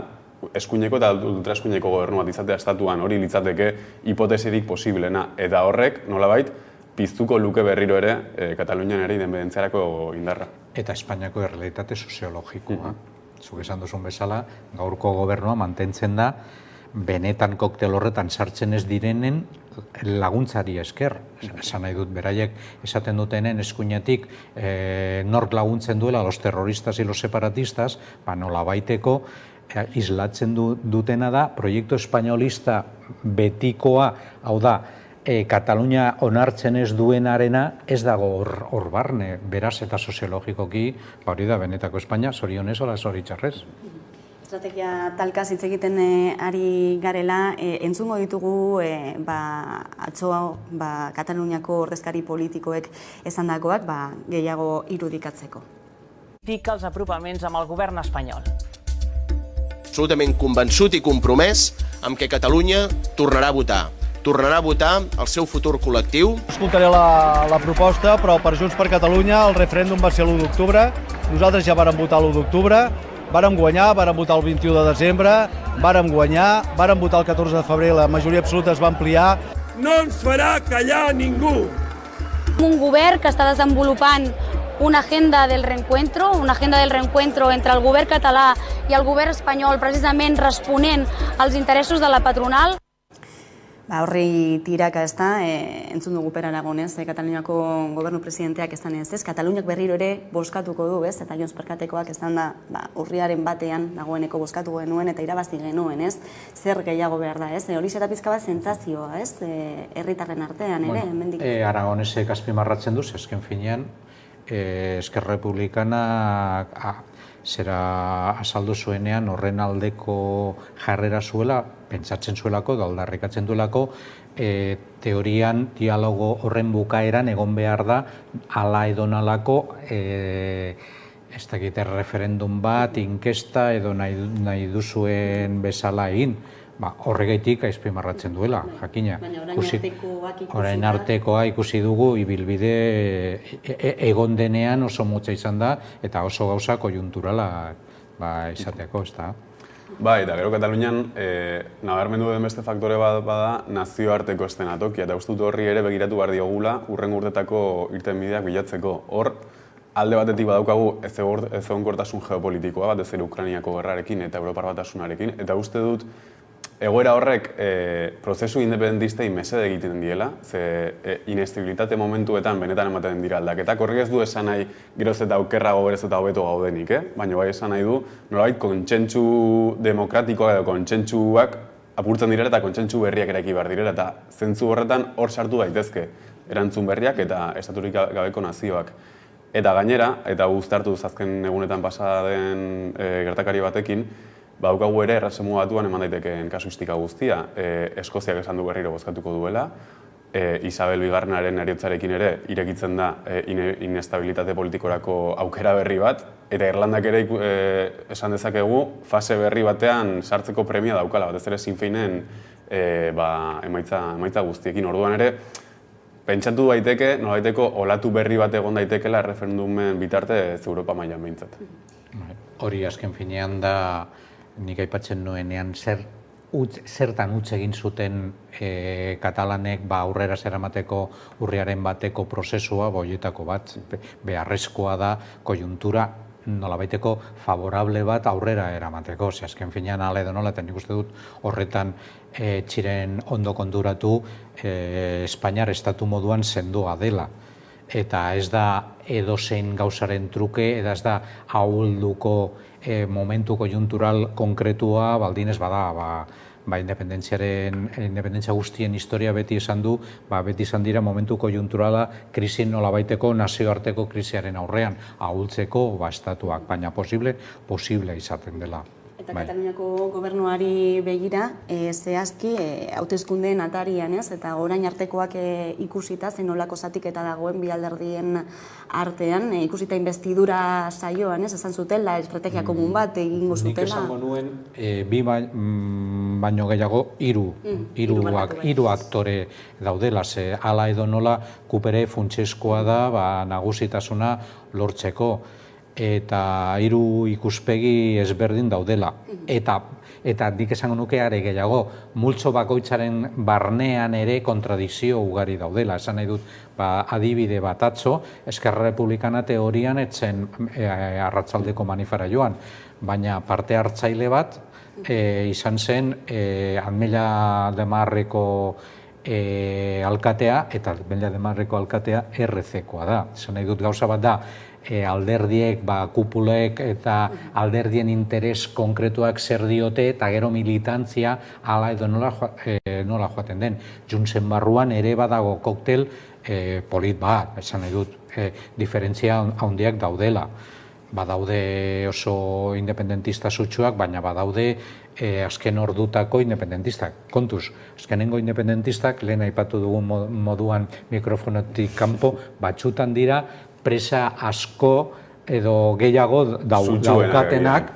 Speaker 2: eskuineko eta ultraeskuineko gobernu bat izatea estatuan, hori litzateke hipotesirik posiblena, eta horrek, nolabait, piztuko luke berriro ere Katalunian ere independentziarako indarra.
Speaker 25: Eta Espainiako errealitate soziologikoa. Zuk esan duzun bezala, gaurko gobernua mantentzen da, benetan koktel horretan sartzen ez direnen laguntzari esker. Esan nahi dut, beraiek esaten dutenen eskuinetik nork laguntzen duela los terroristas y los separatistas, nolabaiteko islatzen dutena da, proiektu espainolista betikoa, hau da, Katalunia onartzen ez duenarena ez dago hor barne, beraz eta soziologikoki, hori da benetako Espainia, zorionez ola zoritxarrez.
Speaker 1: Estrategia talkaz hitz egiten ari garela, entzungo ditugu atzo Kataluniako ordezkari politikoek esandakoak gehiago irudikatzeko.
Speaker 9: Dic els apropaments amb el govern espanyol.
Speaker 11: Absolutament convençut i compromès amb que Catalunya tornarà a votar. Tornarà a votar el seu futur col·lectiu.
Speaker 14: Escoltaré la proposta, però per Junts per Catalunya el referèndum va ser l'1 d'octubre. Nosaltres ja vàrem votar l'1 d'octubre. Vàrem guanyar, vàrem votar el 21 de desembre, vàrem guanyar, vàrem votar el 14 de febrer, la majoria absoluta es va ampliar.
Speaker 15: No ens farà callar ningú.
Speaker 16: Un govern que està desenvolupant una agenda del reencuentro entre el govern català i el govern espanyol, precisament responent als interessos de la patronal.
Speaker 1: Horri tiraka ez da, entzun dugu Per Aragonez, Kataluniako gobernu presidenteak ez ez, Kataluniak berriro ere bozkatuko du, ez, eta Junts per Katekoak ez da, urriaren batean dagoeneko bozkatu genuen eta irabazi genuen, ez, zer gehiago behar da, ez, hori zeta pizka bat sentsazioa, ez, herritarren artean ere, hemendik.
Speaker 25: Aragonezek azpimarratzen duz, ezken finean, Esker Republikana zera azaldu zuenean horren aldeko jarrera zuela, pentsatzen zuelako, aldarrikatzen duelako, teorian dialogo horren bukaeran egon behar da ala edo nalako ez dakit referendum bat, inkesta edo nahi duzuen bezala egin. Horregaitik azpimarratzen duela, jakina. Orain artekoa ikusi dugu, ibilbide egon denean oso motza izan da, eta oso gauza kojunturala izateako, ez da.
Speaker 2: Eta gero Katalunian, nabarmendu den beste faktore bat bada nazioarteko eszenatokia, eta uste dut horri ere begiratu behar diogula urrengo urtetako irtenbideak bilatzeko. Hor, alde batetik badaukagu ez egonkortasun geopolitikoa, batez ere Ukrainiako gerrarekin eta Europar Batasunarekin, eta uste dut egoera horrek prozesu independentistei mesede egiten diela, ze inestabilitate momentuetan benetan ematen dira aldaketak. Horrek ez du esan nahi geroz eta aukerrago geroz eta hobeto gaudenik, baina bai esan nahi du nolabait kontsentsu demokratikoak edo kontsentsuak apurtzen direla eta kontsentsu berriak eraiki behar direla, eta zentzu horretan hor sartu daitezke erantzun berriak eta estaturik gabeko nazioak. Eta gainera, eta uztartu azken egunetan pasa den gertakari batekin, badaukagu ere erresuma batuan eman daitekeen kasuistika guztia. Eskoziak esan du berriro bozkatuko duela, Isabel Bigarrenaren heriotzarekin ere irekitzen da inestabilitate politikorako aukera berri bat, eta Irlandak ere esan dezakegu fase berri batean sartzeko premia daukala, batez ere Sinn Féinen emaitza guztiekin. Orduan ere, pentsatu daiteke, nolabaiteko olatu berri bat egon daitekeela referendumen bitartez Europa mailan behintzat.
Speaker 25: Hori azken finean da, nik aipatzen nuenean zertan utz egin zuten katalanek aurrera zeramateko urriaren bateko prozesua, boietako bat, beharrezkoa da konjuntura nolabaiteko favorable bat aurrera eramateko. Azken finean ala edo nola, eta nik uste dut horretan txiren ondo konturatu Espainiar estatu moduan sendoa dela. Eta ez da edozein gauzaren truke, eta ez da ahulduko momentu konjuntural konkretua, baldin ez bada, independentzia guztien historia beti esan du, beti izan dira momentu konjunturala krisi nolabaiteko nazioarteko krisiaren aurrean, ahultzeko estatuak, baina posible izaten dela.
Speaker 1: Eta Kataluniako gobernuari begira, zehazki, hauteskundeen atarian, eta orain artekoak ikusita, zen nolako zatiketa dagoen bi alderdien artean, ikusita investidura saioan, esan zutela, estrategia komun bat egingo zutela.
Speaker 25: Nik esango nuen, bi baino gehiago, hiru aktore daudela, ze hala edo nola kupere funtsezkoa da nagusitasuna lortzeko. Eta hiru ikuspegi ezberdin daudela. Eta nik esango nuke are gehiago, multzo bakoitzaren barnean ere kontradikzio ugari daudela. Esan nahi dut, adibide bat atzo, Eskerra Republikana teorian etzen arratsaldeko manifara joan, baina parte hartzaile bat izan zen Almela de Marreko alkatea, eta Almela de Marreko alkatea RC-koa da. Esan nahi dut gauza bat da, alderdiek, kupulek eta alderdien interes konkretuak zer diote eta gero militantzia hala edo nola joaten den. Juntsen barruan ere badago koktel polit bat, esan nahi dut, diferentzia handiak daudela. Badaude oso independentista sutsuak, baina badaude azken ordutako independentistak. Kontuz, azkenengo independentistak, lehen aipatu dugun moduan mikrofonotik kanpo, batxutan dira, presa asko edo gehiago daukatenak,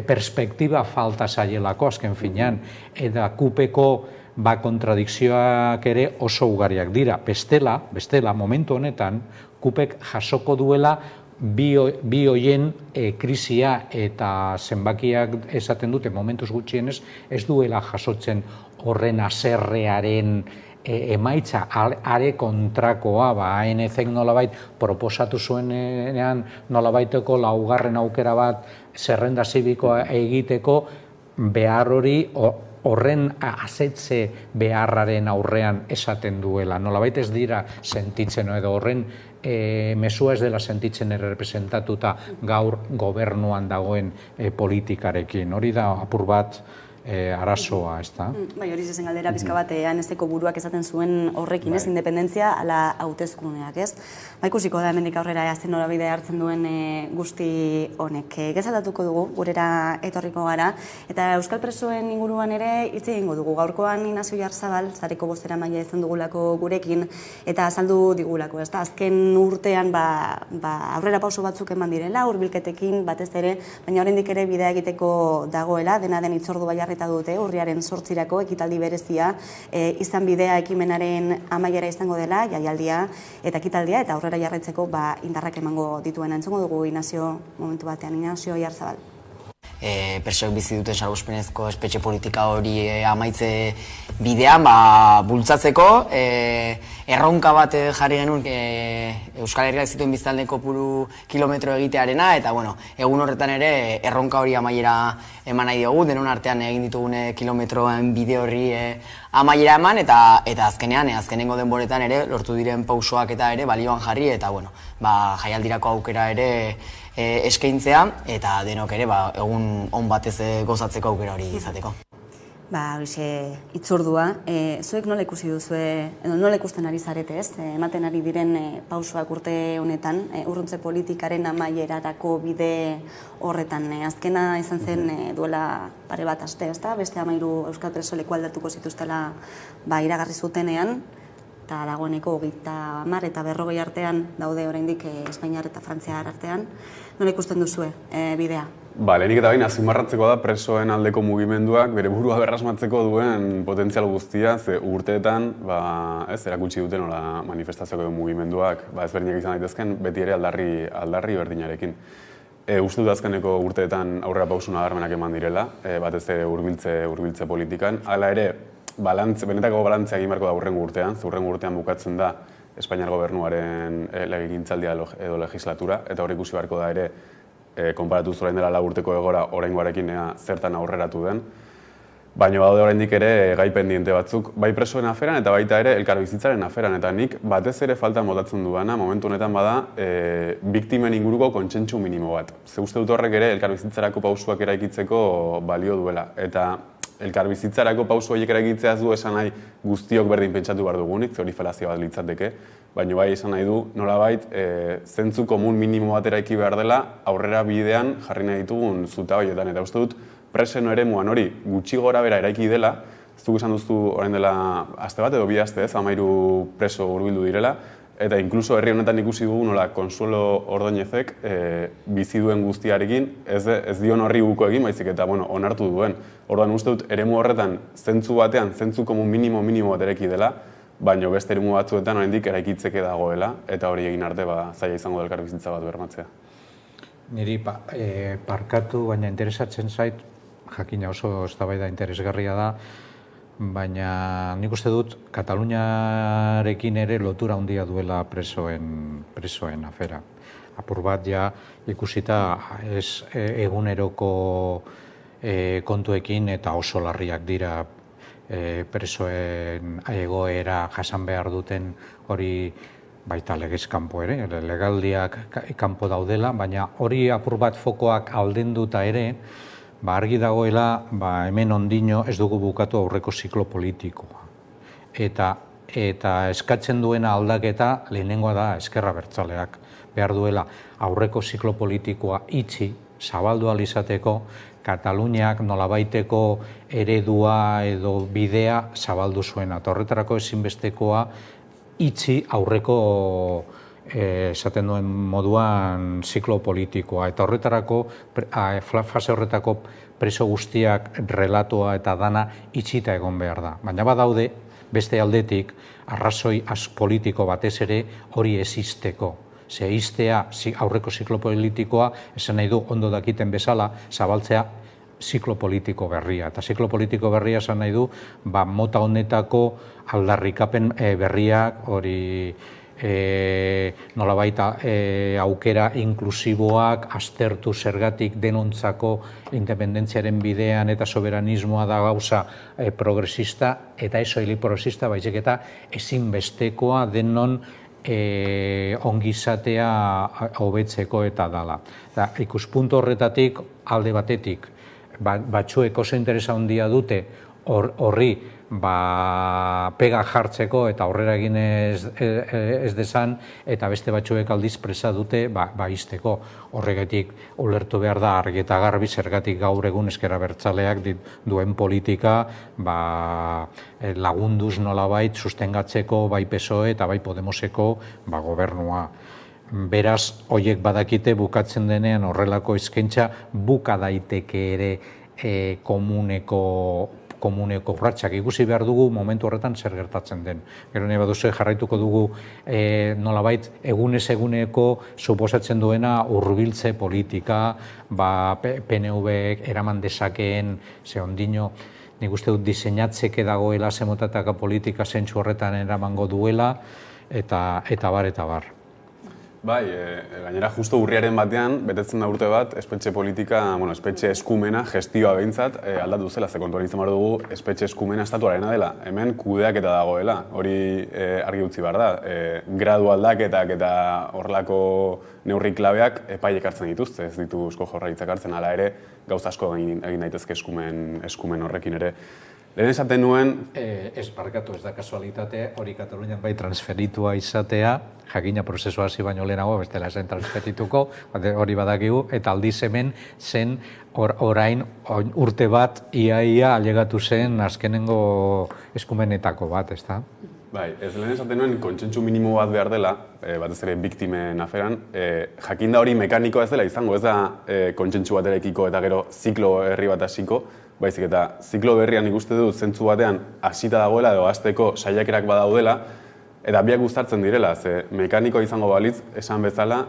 Speaker 25: perspektiba falta zaielako azken finean, eta kupeko kontradikzioak ere oso ugariak dira. Bestela, momentu honetan, kupek jasoko duela bi hoien krisia eta zenbakiak esaten dute momentuz gutxienez, ez duela jasotzen horren haserrearen emaitza are kontrakoa, ANC-ek nolabait proposatu zuenean nolabaiteko laugarren aukera bat zerrenda zibikoa egiteko behar hori horren azetze beharraren aurrean esaten duela. Nolabait ez dira sentitzen edo horren mesua ez dela sentitzen errepresentatuta gaur gobernuan dagoen politikarekin. Hori da apur bat arazoa, ez da?
Speaker 1: Bai, hori zen galdera pizka batean esteko buruak esaten zuen horrekin, ez, independentzia ala hauteskundeak, ez? Ikusiko da hemendik aurrera zen norabide hartzen duen guzti honek. Gezaldatuko dugu, gurera etorriko gara, eta euskal presoen inguruan ere hitz egingo dugu. Gaurkoan Inazio Oyarzabal, zareko bozeramailea izan dugulako gurekin, eta azaldu digulako, ez da? Azken urtean aurrera pauso batzuk eman direla, hurbilketekin batez ere, baina oraindik ere bidea egiteko dagoela, dena den hitzordu baiarri dute, urriaren 8irako ekitaldi berezia izan bidea ekimenaren amaiera izango dela, jaialdia eta ekitaldia, eta aurrera jarraitzeko indarrak emango dituena. Entzungo dugu Inazio momentu batean, Inazio Oyarzabal.
Speaker 24: Persoek bizi duten salbuespenezko espetxe politika hori amaitze bidean bultzatzeko erronka bat jarri genuen Euskal Herriak zituen biztanle kopuru kilometro egitearena, eta egun horretan ere erronka hori amaiera eman nahi diogu, denon artean egin ditugune kilometroen bide horri amaiera eman, eta azkenengo denboretan ere lortu diren pausoak eta ere balioan jarri, eta jaialdirako aukera ere eskaintzea, eta denok ere egun on batez gozatzeko aukera hori izateko.
Speaker 1: Horixe hitzordua, zuek nola ikusi duzue, nola ikusten ari zarete, ez? Ematen ari diren pausoak urte honetan, urruntze politikaren amaierarako bide horretan. Azkena izan zen duela pare bat aste, ez da? Beste 13 euskal preso leku aldatuko zituztela iragarri zutenean. eta dagoeneko 30 eta 40 artean daude oraindik Espainiar eta Frantziar artean. Nola ikusten duzue bidea?
Speaker 2: Lehenik eta bain, azpimarratzeko da presoen aldeko mugimenduak bere burua berrasmatzeko duen potentzial guztia, ze urteetan erakutsi duten manifestazioako mugimenduak ezberdinak izan daitezken, beti ere aldarri berdinarekin. Uste dut azkeneko urteetan aurrera pausu nabarmenak eman direla, batez ere hurbiltze politikan. Hala ere, benetako balantzea egin beharko da hurrengo urtean bukatzen da Espainiar gobernuaren legegintzaldia edo legislatura, eta hori ikusi beharko da ere konparatuz orain dela 4 urteko egora oraingoarekin zertan aurreratu den. Baina badaude oraindik ere gai pendiente batzuk, bai presoen aferan eta baita ere elkarbizitzaren aferan. Eta nik batez ere faltan botatzen dudana, momentu honetan bada, biktimen inguruko kontsentsu minimo bat. Ze uste dut horrek ere elkarbizitzarako pausuak eraikitzeko balio duela. Eta elkarbizitzarako pausu horiek eraikitzea ez du esan nahi guztiok berdin pentsatu behar dugunik, ze hori falazia bat litzateke, baina bai esan nahi du nolabait zentzu komun minimo bat eraiki behar dela aurrera bidean jarri nahi ditugun zutabeetan. Eta uste dut preseno eremuan hori gutxi gora bera eraiki dela, ez dugu esan duzu orain dela aste bat edo 2 aste 13 preso hurbildu direla, eta inkluso herri honetan ikusi dugu nola Consuelo Ordóñezek bizi duen guztiarekin ez dion horri uko egin, baizik eta onartu duen. Orduan uste dut eremu horretan zentzu batean, zentzu komun minimo bat eraiki dela, baina beste eremu batzuetan oraindik eraikitzeke dagoela, eta hori egin arte zaila izango da elkarbizitza bat bermatzea.
Speaker 25: Niri parkatu, baina interesatzen zait, jakina oso eztabaida interesgarria da, baina nik uste dut Kataluniarekin ere lotura handia duela presoen afera. Apur bat ja ikusita ez eguneroko kontuekin eta oso larriak dira presoen egoera jasan behar duten hori baita legez kanpo ere, legaldiak kanpo daudela, baina hori apur bat fokoak aldenduta ere, argi dagoela hemen ondino ez dugu bukatu aurreko ziklo politikoa. Eta eskatzen duena aldaketa lehenengoa da Ezker Abertzaleak behar duela aurreko ziklo politikoa itxi, zabaldu ahal izateko, Kataluniak nolabaiteko eredua edo bidea zabaldu zuena. Eta horretarako ezinbestekoa itxi aurreko esaten duen moduan ziklo politikoa. Eta horretarako, fase horretako preso guztiak relatoa eta dana itxita egon behar da. Baina badaude, beste aldetik, arrazoi politiko batez ere hori existeko. Ze iztea aurreko ziklo politikoa, esan nahi du ondo dakiten bezala, zabaltzea ziklo politiko berria. Eta ziklo politiko berria esan nahi du, mota honetako aldarrikapen berriak, hori nolabait aukera inklusiboak, aztertu zergatik denontzako independentziaren bidean eta soberanismoa da gauza progresista, eta ez soilik progresista, baizik eta ezinbestekoa denon ongizatea hobetzeko eta dala. Ikuspuntu horretatik, alde batetik, batzuek oso interesa handia dute horri pega jartzeko eta aurrera egin ez dezan, eta beste batzuek aldiz presa dute izteko. Horregatik ulertu behar da argi eta garbi zergatik gaur egun Ezker Abertzaleak duen politika lagunduz nolabait sustengatzeko bai PSOE eta bai Podemoseko gobernua. Beraz, horiek badakite bukatzen denean horrelako eskaintza buka daiteke ere komuneko urratsak ikusi behar dugu momentu horretan zer gertatzen den. Gero nahi baduzu jarraituko dugu nolabait egunez eguneko suposatzen duena hurbiltze politika, PNV eraman dezakeen, ze ondino nik uste dut diseinatzeke dagoela zemotataka politika zentsu horretan eramango duela, eta bar.
Speaker 2: Bai, gainera justo urriaren batean, betetzen da urte bat, espetxe politika, espetxe eskumena, gestioa behintzat, aldatu zela, ze kontuan izan behar dugu, espetxe eskumena estatuarena dela. Hemen kudeaketa dagoela, hori argi utzi behar da. Gradu aldaketak eta horrelako neurri klabeak epaiek hartzen dituzte, ez ditu Eusko Jaurlaritzak hartzen, hala ere, gauza asko egin daitezke eskumen horrekin ere. Lehen esaten nuen...
Speaker 25: Ez barkatu, ez da kasualitate, hori Katalunian bai transferitua izatea, jakina prozesua hasi baino lehenago, bestela zen transferituko, hori badakigu, eta aldiz hemen zen orain urte bat iaia ailegatu zen azkenengo eskumenetako bat, ez da?
Speaker 2: Bai, ez lehen esaten nuen kontsentsu minimo bat behar dela, batez ere biktimen aferan, jakinda hori mekanikoa ez dela izango, ez da kontsentsu baterekiko eta gero ziklo herri bat hasiko, baizik eta ziklo berrian ikuste dut zentzu batean hasita dagoela edo hasteko saiakerak badaudela, eta biak guztartzen direla, ze mekanikoa izango balitz, esan bezala,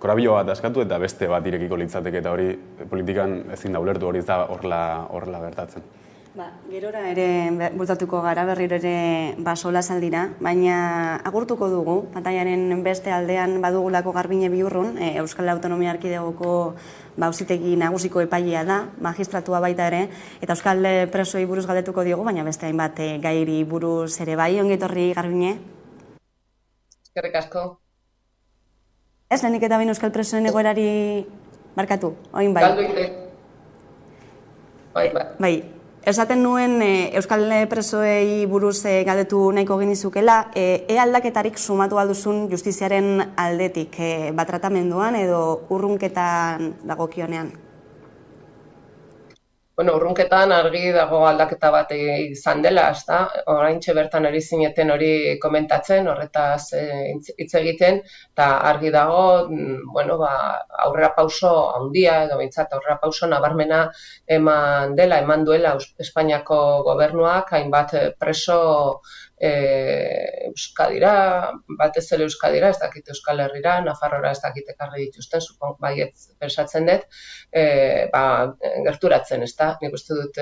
Speaker 2: korabilo bat askatu eta beste bat irekiko litzateke, eta hori politikan ezin da ulertu, hori ez da horrela gertatzen.
Speaker 1: Gerora ere bultatuko gara berriro ere sola saldira, baina agurtuko dugu, pantaiaren beste aldean badugulako Garbine Biurrun, Euskal Autonomia Erkidegoko auzitegi nagusiko epailea da, magistratua baita ere, eta Euskal presoei buruz galdetuko diogu, baina beste hainbat gairi buruz ere bai. Ongi etorri, Garbine?
Speaker 12: Eskerrik asko.
Speaker 1: Ez, lehenik eta bain Euskal presoen egoerari markatu, oin bai? Bai. Esaten nuen Euskal presoei buruz galdetu nahiko genizukela, aldaketarik sumatu alduzun justiziaren aldetik, bat tratamenduan edo urrunketan dagokionean?
Speaker 12: Urrunketan argi dago aldaketa bat izan dela, ezta? Oraintxe bertan ari zineten hori komentatzen, horretaz hitz egiten, eta argi dago, aurrera pauso handia, edo behintzat aurrera pauso nabarmena eman duela Espainiako gobernuak, hainbat preso Euskadira, batez ere Euskadira, ez dakit Euskal Herrira, Nafarrora ez dakit ekarri dituzten, supon baietz pensatzen dut, gerturatzen, ez da? Nik uste dut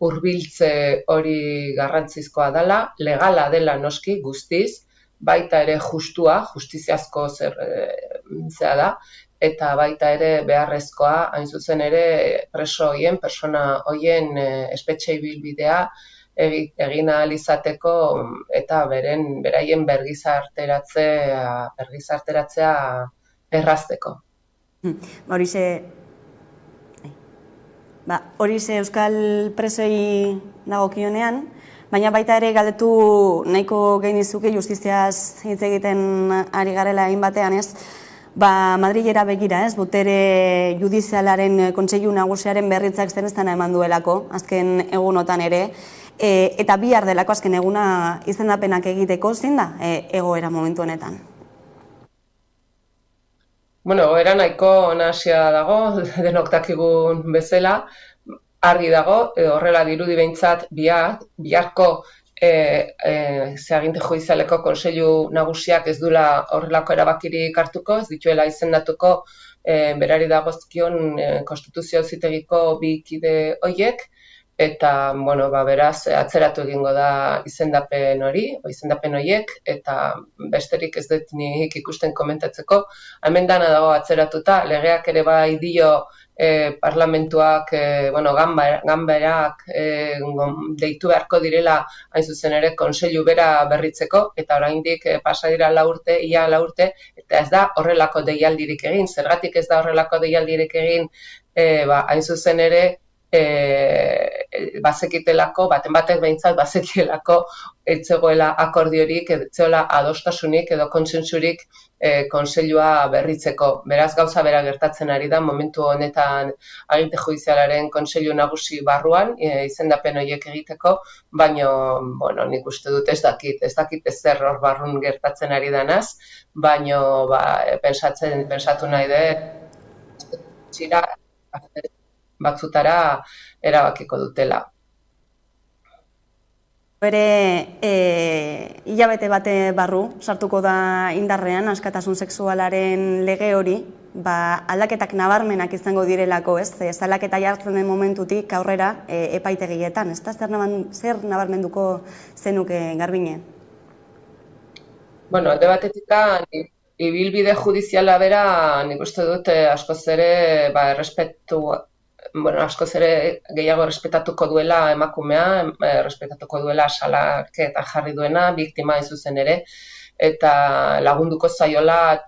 Speaker 12: hurbiltze hori garrantzizkoa dela, legala dela noski guztiz, baita ere justua, justiziazko zera da, eta baita ere beharrezkoa, hain zuzen ere preso hoien, persona hoien espetxe ibilbidea egin ahal izateko eta beraien bergizarteratzea errazteko.
Speaker 1: Horixe Euskal presoi dagokionean, baina baita ere galdetu nahiko genizuke justiziaz hitz egiten ari garela hainbatean, ez? Madrilera begira, ez? Botere judizialaren kontseilu nagusiaren berritzak zeneztana eman duelako, azken egunotan ere, eta bihar delako azken eguna izendapenak egiteko, zein da egoera momentu honetan?
Speaker 12: Egoera nahiko nahasia dago, denok dakigun bezala, argi dago, horrela dirudi behintzat biharko aginte judizialeko kontseilu nagusiak ez duela horrelako erabakirik hartuko, ez dituela izendatuko berari dagozkion konstituzio auzitegiko bi kide horiek, eta, beraz, atzeratu egingo da izendapen horiek, eta besterik ez dut nik ikusten komentatzeko. Hemen dana dago atzeratuta, legeak ere bai dio parlamentuak, ganberak deitu beharko direla, hain zuzen ere, kontseilu bera berritzeko, eta oraindik pasa dira ia 4 urte, eta ez da horrelako deialdirik egin. Zergatik ez da horrelako deialdirik egin, hain zuzen ere, bazekitelako, baten batek behintzat bazekielako etzegoela akordiorik, etzegoela adostasunik edo kontsentsurik kontseilua berritzeko. Beraz gauza bera gertatzen ari da momentu honetan aginte judizialaren kontseilu nagusi barruan izendapen horiek egiteko, baina nik uste dut ez dakit ezer hor barrun gertatzen ari danaz, baina pentsatu nahi dut batzutara erabakiko dutela.
Speaker 1: Bere hilabete bate barru sartuko da indarrean askatasun sexualaren lege hori, aldaketak nabarmenak izango direlako, ez? Aldaketa jartzen den momentutik aurrera epaitegietan, ez da? Zer nabarmenduko zenuke, Garbine?
Speaker 12: Alde batetik ibilbide judiziala bera nik uste dut askoz ere askoz ere gehiago errespetatuko duela emakumea, errespetatuko duela salaketa jarri duena, biktima hain zuzen ere, eta lagunduko zaiola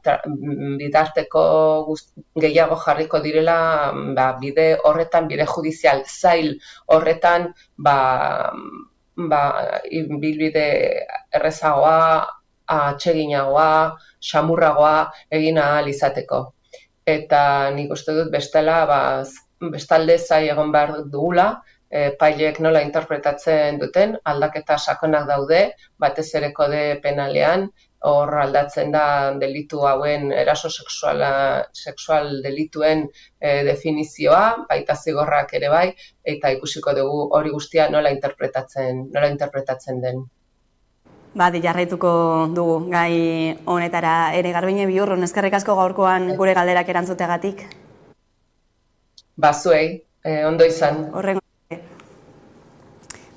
Speaker 12: bitarteko gehiago jarriko direla bide horretan, bide judizial zail horretan, bilbide errezagoa, atseginagoa, xamurragoa egin ahal izateko. Eta nik uste dut bestela bestalde zai egon behar dugula, epaileek nola interpretatzen duten, aldaketa sakonak daude, batez ere kode penalean, hor aldatzen da delitu hauen eraso sexual delituen definizioa, baita zigorrak ere bai, eta ikusiko dugu hori guztia nola interpretatzen den.
Speaker 1: Badi jarraituko dugu gai honetara ere Garbiñe Bihurrun, eskerrik asko gaurkoan gure galderak erantzuteagatik.
Speaker 12: Zuei, ondo izan.
Speaker 1: Horrengo.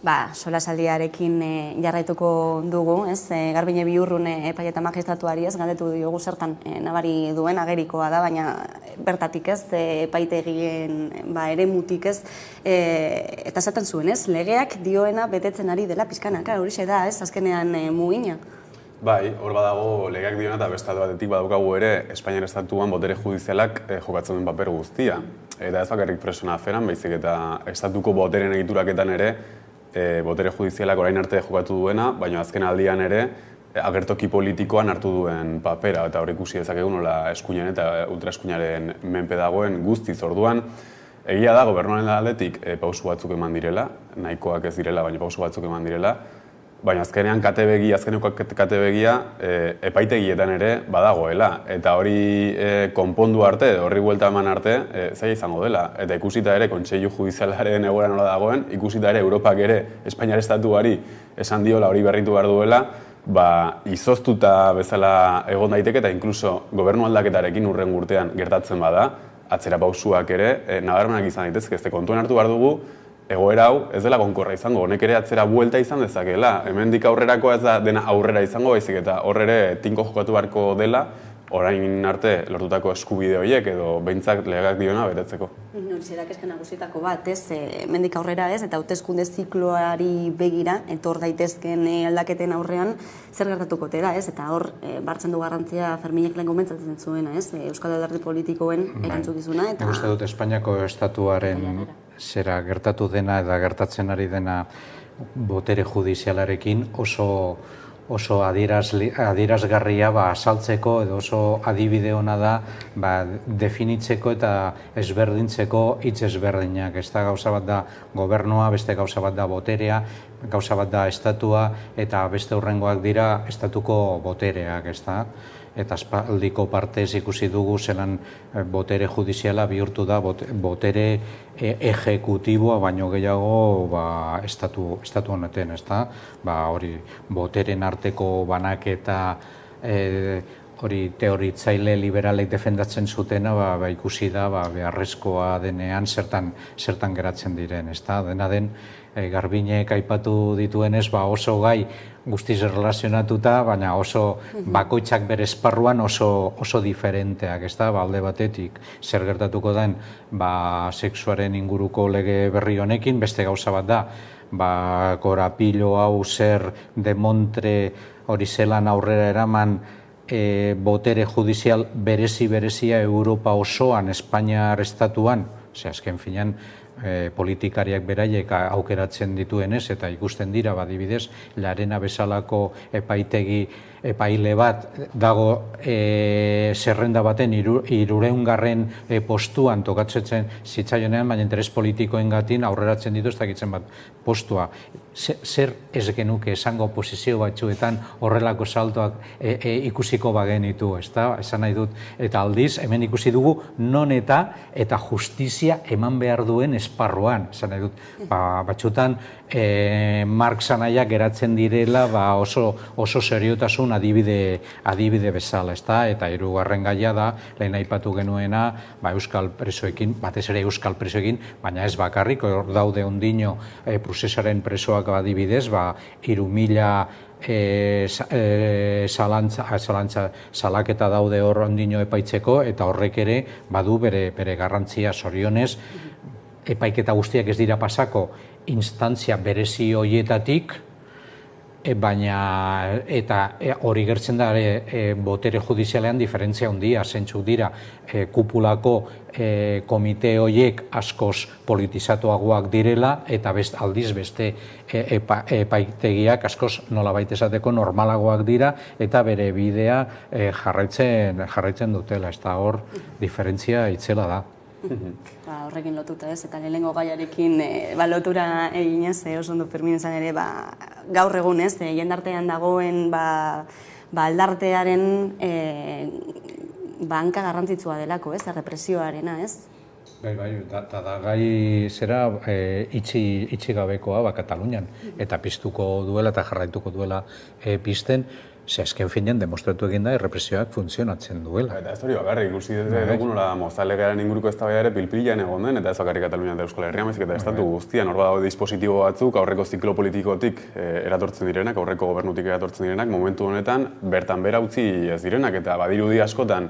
Speaker 1: Solasaldiarekin jarraituko dugu, Garbiñe Bihurrun epai eta magistratuari galdetu diogu zertan nabari duen agerikoa da, baina bertatik epaitegien eremutik eta esaten zuen, legeak dioena betetzen ari dela pizkanaka, horixe da, azkenean mugina.
Speaker 2: Bai, hor badago legeak diona eta beste batetik badaukagu ere Espainiar estatuan botere judizialak jokatzen duen paper guztia. Eta ez bakarrik presona aferan, baizik eta estatuko boteren egituraketan ere botere judizialak orain arte jokatu duena, baina azken aldian ere agertoki politikoan hartu duen papera, eta hori ikusi dezakegu nola eskuinen eta ultraeskuinaren menpe dagoen guztiz orduan. Egia da, gobernuaren aldetik pausu batzuk eman direla, nahikoak ez direla, baina pausu batzuk eman direla, baina azkenean azkeneko katebegia epaitegietan ere badagoela, eta hori konpondu arte, horri buelta eman arte, zaila izango dela. Eta ikusita ere Kontseilu Judizialaren egoera nola dagoen, ikusita ere Europak ere Espainiar estatuari esan diola hori berritu behar duela, izoztuta bezala egon daiteke eta inkluso gobernu aldaketarekin hurren urtean gertatzen bada, atzera pausuak ere nabarmenak izan daitezke, ez kontuan hartu behar dugu, egoera hau ez dela gonkorra izango, honek ere atzera buelta izan dezakela. Hemendik aurrerako ez da dena aurrera izango, baizik eta hor ere tinko jokatu beharko dela, orain arte lortutako eskubide horiek edo behintzak legeak diona betetzeko.
Speaker 1: Horixe da kezka nagusietako bat, hemendik aurrera ez, eta hauteskunde zikloari begira, etor daitezken aldaketen aurrean, zer gertatuko da, eta hor bartzen du garrantzia Ferminek lehen gomentzatzen zuena, Euskal Alderdi politikoen erantzukizuna.
Speaker 25: Uste dut Espainiako estatuaren zera gertatu dena eta gertatzen ari dena botere judizialarekin oso adierazgarria azaltzeko edo oso adibide ona da definitzeko eta ezberdintzeko hitz ezberdinak. Ez da gauza bat da gobernua, beste gauza bat da boterea, gauza bat da estatua eta beste hurrengoak dira estatuko botereak, ez da? Eta aspaldiko partez ikusi dugu zelan botere judiziala bihurtu da botere ejekutiboa baino gehiago estatu honetan, ez da? Hori boteren arteko banaketa hori teoritzaile liberalek defendatzen zutena ikusi da beharrezkoa denean zertan geratzen diren, ez da? Dena den Garbiñek aipatu dituenez oso gai guztiz relazionatuta, baina oso bakoitzak bere esparruan oso diferenteak, ez da, alde batetik zer gertatuko den sexuaren inguruko lege berri honekin, beste gauza bat da, korapilo hau zer demontre hori zelan aurrera eraman botere judizial berezia Europa osoan, Espainiar estatuan, azken finean, politikariak beraiek aukeratzen dituenez eta ikusten dira adibidez Larena bezalako epaile bat dago zerrenda baten 300. Postuan tokatzen zitzaionean, baina interes politikoengatik aurreratzen ditu ez dakitzen bat postua. Zer ez genuke esango posizio batzuetan horrelako saltoak ikusiko bagenitu, ez da? Esan nahi dut. Eta aldiz, hemen ikusi dugu non eta justizia eman behar duen esparruan. Esan nahi dut, batzutan Marx anaiak geratzen direla oso seriotasun adibide bezala, ez da? Eta hirugarren gaia da, lehen aipatu genuena, euskal presoekin, batez ere euskal presoekin, baina ez bakarrik, hor daude ondino prozesaren presoak adibidez, 3.000 salaketa daude hor ondino epaitzeko, eta horrek ere badu bere garrantzia zorionez, epaiketa guztiak ez dira pasako instantzia berezi horietatik, baina eta hori gertzen da botere judizialean diferentzia handia, zentzuk dira kupulako komite horiek askoz politizatuagoak direla eta aldiz beste epaitegiak askoz nolabait esateko normalagoak dira eta bere bidea jarraitzen dutela, ez da hor diferentzia itzela da.
Speaker 1: Horrekin lotuta ez, eta lehenengo gaiarekin lotura eginez, oso ondo Fermin esan ere, gaur egun ez, jendartean dagoen aldartearen hanka garrantzitsua delako, ez, represioarena, ez?
Speaker 25: Bai, eta da gai zera itxi gabekoa Katalunian, eta piztuko duela eta jarraituko duela pizten, ze azken finean demostratu egin da errepresioak funtzionatzen duela.
Speaker 2: Eta ez hori bakarrik, ikusi dugu nola mozalegearen inguruko eztabaida ere pilpilan egon den, eta ez bakarrik Katalunian eta Euskal Herrian, baizik eta estatu guztian, hor badago dispositibo batzuk, aurreko ziklo politikotik eratortzen direnak, aurreko gobernutik eratortzen direnak, momentu honetan bertan bera utzi ez direnak, eta badirudi askotan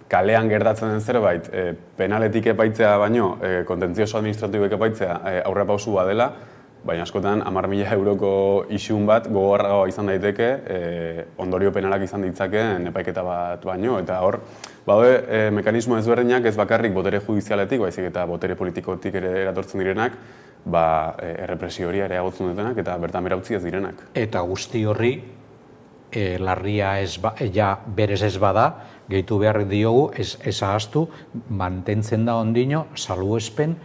Speaker 2: kalean gertatzen den zerbait, penaletik epaitzea baino, kontentzioso administratiboek epaitzea aurrerapausu bat dela, baina askotan 10.000 euroko isun bat gogorragoa izan daiteke, ondorio penalak izan ditzakeen epaiketa bat baino, eta hor, badaude mekanismo ezberdinak ez bakarrik botere judizialetik, baizik eta botere politikotik ere eratortzen direnak, errepresio hori areagotzen dutenak eta bertan bera utzi ez direnak.
Speaker 25: Eta guzti horri, larria berez ez bada, gehitu behar diogu, ez ahaztu, mantentzen da ondino, salbuespen,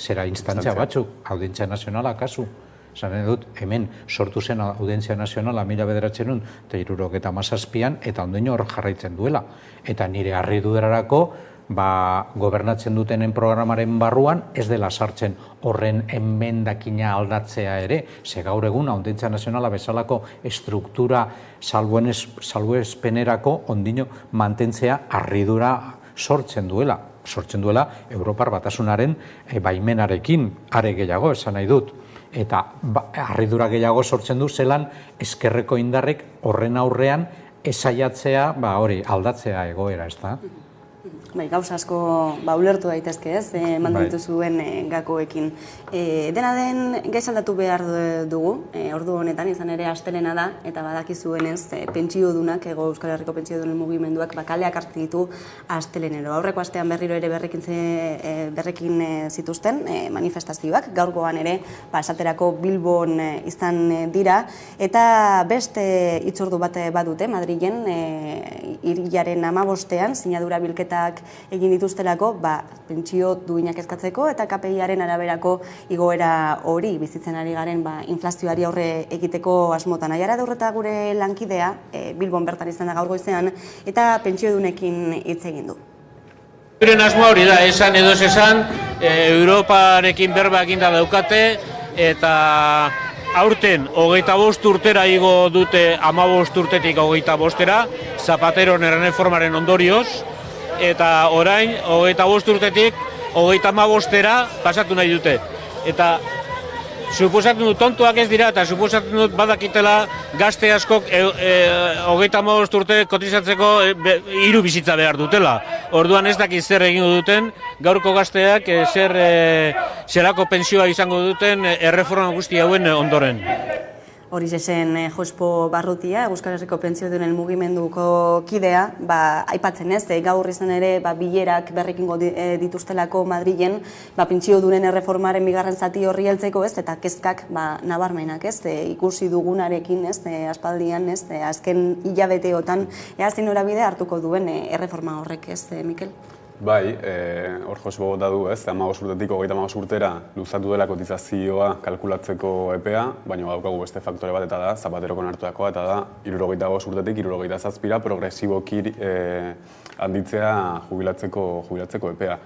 Speaker 25: zera instantzia batzuk, Audientzia Nazionala kasu. Zanen dut, hemen sortu zen Audientzia Nazionala 1977an eta ondino hor jarraitzen duela. Eta nire harriduderarako, gobernatzen dutenen programaren barruan ez dela sartzen horren emendakina aldatzea ere. Ze gaur egun Audientzia Nazionala bezalako estruktura salbuespenerako ondino mantentzea harridura sortzen duela. Sortzen duela Europar Batasunaren baimenarekin are gehiago esan nahi dut. Eta harridura gehiago sortzen du zelan ezkerreko indarrek horren aurrean esaiatzea aldatzea egoera, ez da?
Speaker 1: Gauza asko ulertu daitezke ez, manditu zuen gakoekin. Dena den gaiz aldatu behar dugu, ordu honetan izan ere astelena da, eta badakizuen ez, pentsiodunak, Euskal Herriko pentsiodunen mugimenduak kaleak hartu ditu astelenero. Aurreko astean berriro ere berrekin zituzten manifestazioak, gaurkoan ere esaterako Bilbon izan dira, eta beste hitzordu bat badute Madrilen, hirilaren 15ean, sinadura bilketak egin dituztelako, pentsio duinak eskatzeko eta KPI-aren araberako igoera hori bizitzen ari garen inflazioari aurre egiteko asmotan. Aiara Daurreta gure lankidea, Bilbon bertan izan da gaur goizean, eta pentsiodunekin hitz egin du.
Speaker 17: Euren asmoa hori da, esan edo ez esan, Europarekin berba eginda daukate, eta aurten 25 urtera igo dute 15 urtetik 25era, Zapateron erreformaren ondorioz, eta orain 25 urtetik 35era pasatu nahi dute. Eta suposatzen dut tontuak ez dira, eta suposatzen dut badakitela gazte askok 35 urte kotizatzeko 3 bizitza behar dutela. Orduan ez dakit zer egingo duten, gaurko gazteak zerako pentsioa izango duten erreforma guzti hauen ondoren.
Speaker 1: Hori zen Jospo Barrutia, Euskal Herriko pentsiodunen mugimenduko kidea, aipatzen ez, gaur izan ere bilerak berrekingo dituztelako Madrilen, pentsiodunen erreformaren bigarren zati horri heltzeko ez, eta kezkak nabarmenak ez, ikusi dugunarekin ez, aspaldian ez, azken hilabeteotan, zein norabide hartuko duen erreforma horrek ez, Mikel?
Speaker 2: Bai, hor Jospo bota du ez, 15 urtetik 35 urtera luzatu dela kotizazioa kalkulatzeko epea, baina daukagu beste faktore bat eta da, Zapaterokon hartutakoa, eta da 65 urtetik 67ra progresiboki handitzea jubilatzeko epea.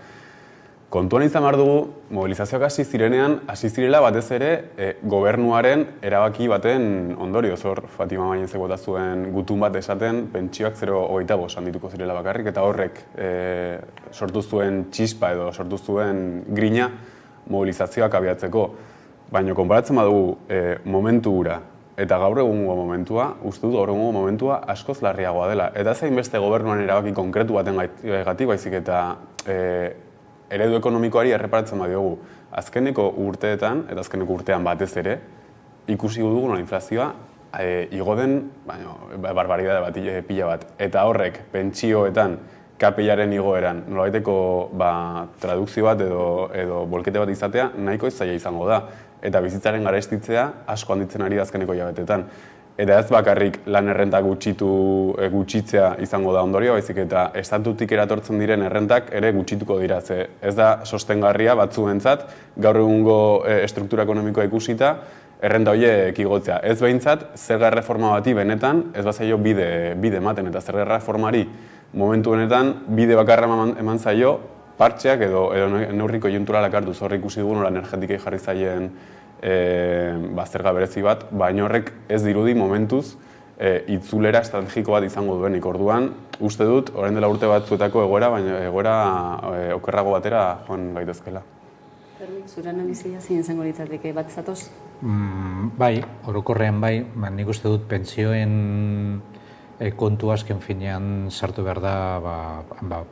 Speaker 2: Kontuan izan behar dugu, mobilizazioak hasi zirela batez ere gobernuaren erabaki baten ondorioz, hor Fatima Mañezek bota zuen gutun bat esaten pentsioak 0,25 handituko zirela bakarrik, eta horrek sortu zuen txispa edo sortu zuen grina mobilizazioak abiatzeko. Baina konparatzen badugu momentu hura eta gaur egungo momentua, uste dut gaur egungo momentua askoz larriagoa dela. Eta zein beste gobernuan erabaki konkretu baten gatik, baizik eta eredu ekonomikoari erreparatzen badiogu. Azkeneko urteetan, eta azkeneko urtean batez ere, ikusi dugu inflazioa igo den barbaridade bat, pila bat. Eta horrek, pentsioetan, KPI-aren igoeran, nolabaiteko tradukzio bat edo bolkete bat izatea, nahiko ez zaila izango da. Eta bizitzaren garestitzea asko handitzen ari da azkeneko hilabetetan. Eta ez bakarrik lan errentak gutxitzea izango da ondorio, baizik eta estatutik eratortzen diren errentak ere gutxituko dira. Ez da sostengarria batzuentzat, gaur egungo struktura ekonomikoa ikusita, errenta horiek igotzea. Ez behintzat, zerga erreforma bati benetan, ez bazaio bide ematen, eta zerga erreformari momentu honetan bide bakarra eman zaio, partxeak edo neurri koiunturalak hartuz. Hor ikusi dugu nola energetikei jarri zaien zerga berezi bat, baina horrek ez dirudi momentuz itzulera estrategiko bat izango duenik. Orduan, uste dut, orain dela urte batzuetako egoera, baina egoera okerrago batera joan gaitezkela.
Speaker 1: Zure analizia zein izango litzateke bat zatoz?
Speaker 25: Bai, orokorrean bai, nik uste dut pentsioen kontu azken finean sartu behar da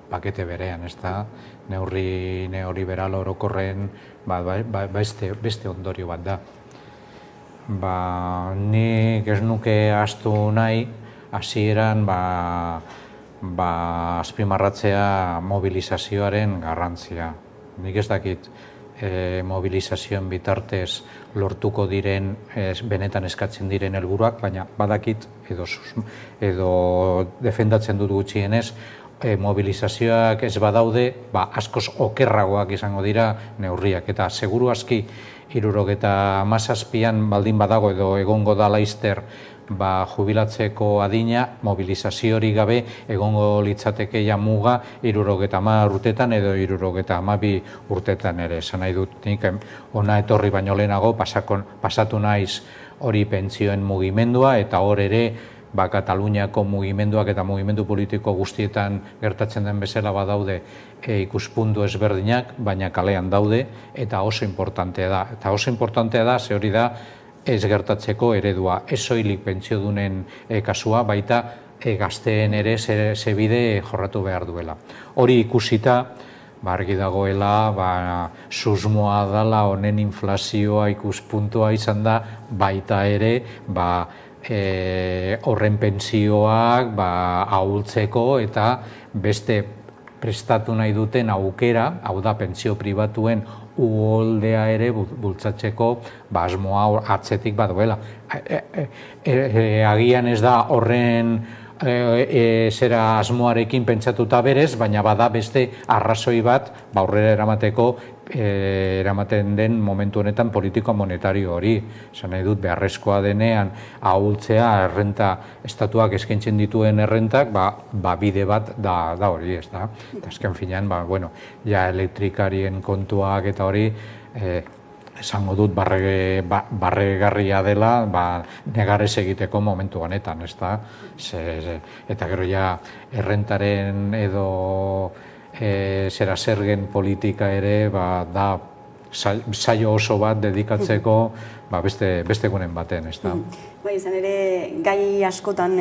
Speaker 25: pakete berean, ez da? Neurri neoliberal orokorren beste ondorio bat da. Nik ez nuke ahaztu nahi, hasieran azpimarratzea mobilizazioaren garrantzia. Nik ez dakit mobilizazioen bitartez lortuko diren, benetan eskatzen diren helburuak, baina badakit edo defendatzen dut gutxienez, mobilizazioak ez badaude, askoz okerragoak izango dira neurriak. Eta seguru aski 77an baldin badago edo egongo da laizter jubilatzeko adina, mobilizazio hori gabe egongo litzateke muga 70 urtetan edo 72 urtetan ere. Esan nahi dut nik ona etorri baino lehenago pasatu naiz hori pentsioen mugimendua, eta hor ere Kataluniako mugimenduak eta mugimendu politiko guztietan gertatzen den bezala badaude ikuspuntu ezberdinak, baina kalean daude, eta oso importantea da. Eta oso importantea da, ze hori da, ez gertatzeko eredua, ez soilik pentsiodunen kasua, baita gazteen ere zebide jorratu behar duela. Hori ikusita, argi dagoela, susmoa dala honen inflazioa ikuspuntua izan da, baita ere, horren pentsioak ahultzeko eta beste prestatu nahi duten aukera, hau da pentsio pribatuen uholdea ere bultzatzeko asmoa atzetik baduela. Agian ez da horren zera asmoarekin pentsatuta berez, baina bada beste arrazoi bat aurrera eramateko eramaten den momentu honetan politiko monetario hori. Esan nahi dut beharrezkoa denean ahultzea errenta estatuak eskaintzen dituen errentak, bide bat da hori, ez da. Azken finean, elektrikarien kontuak eta hori esango dut barregarria dela negarez egiteko momentu honetan, ez da. Eta gero errentaren edo zergen politika ere da saio oso bat dedikatzeko beste gunen baten, ez da.
Speaker 1: Izan ere, gai askotan,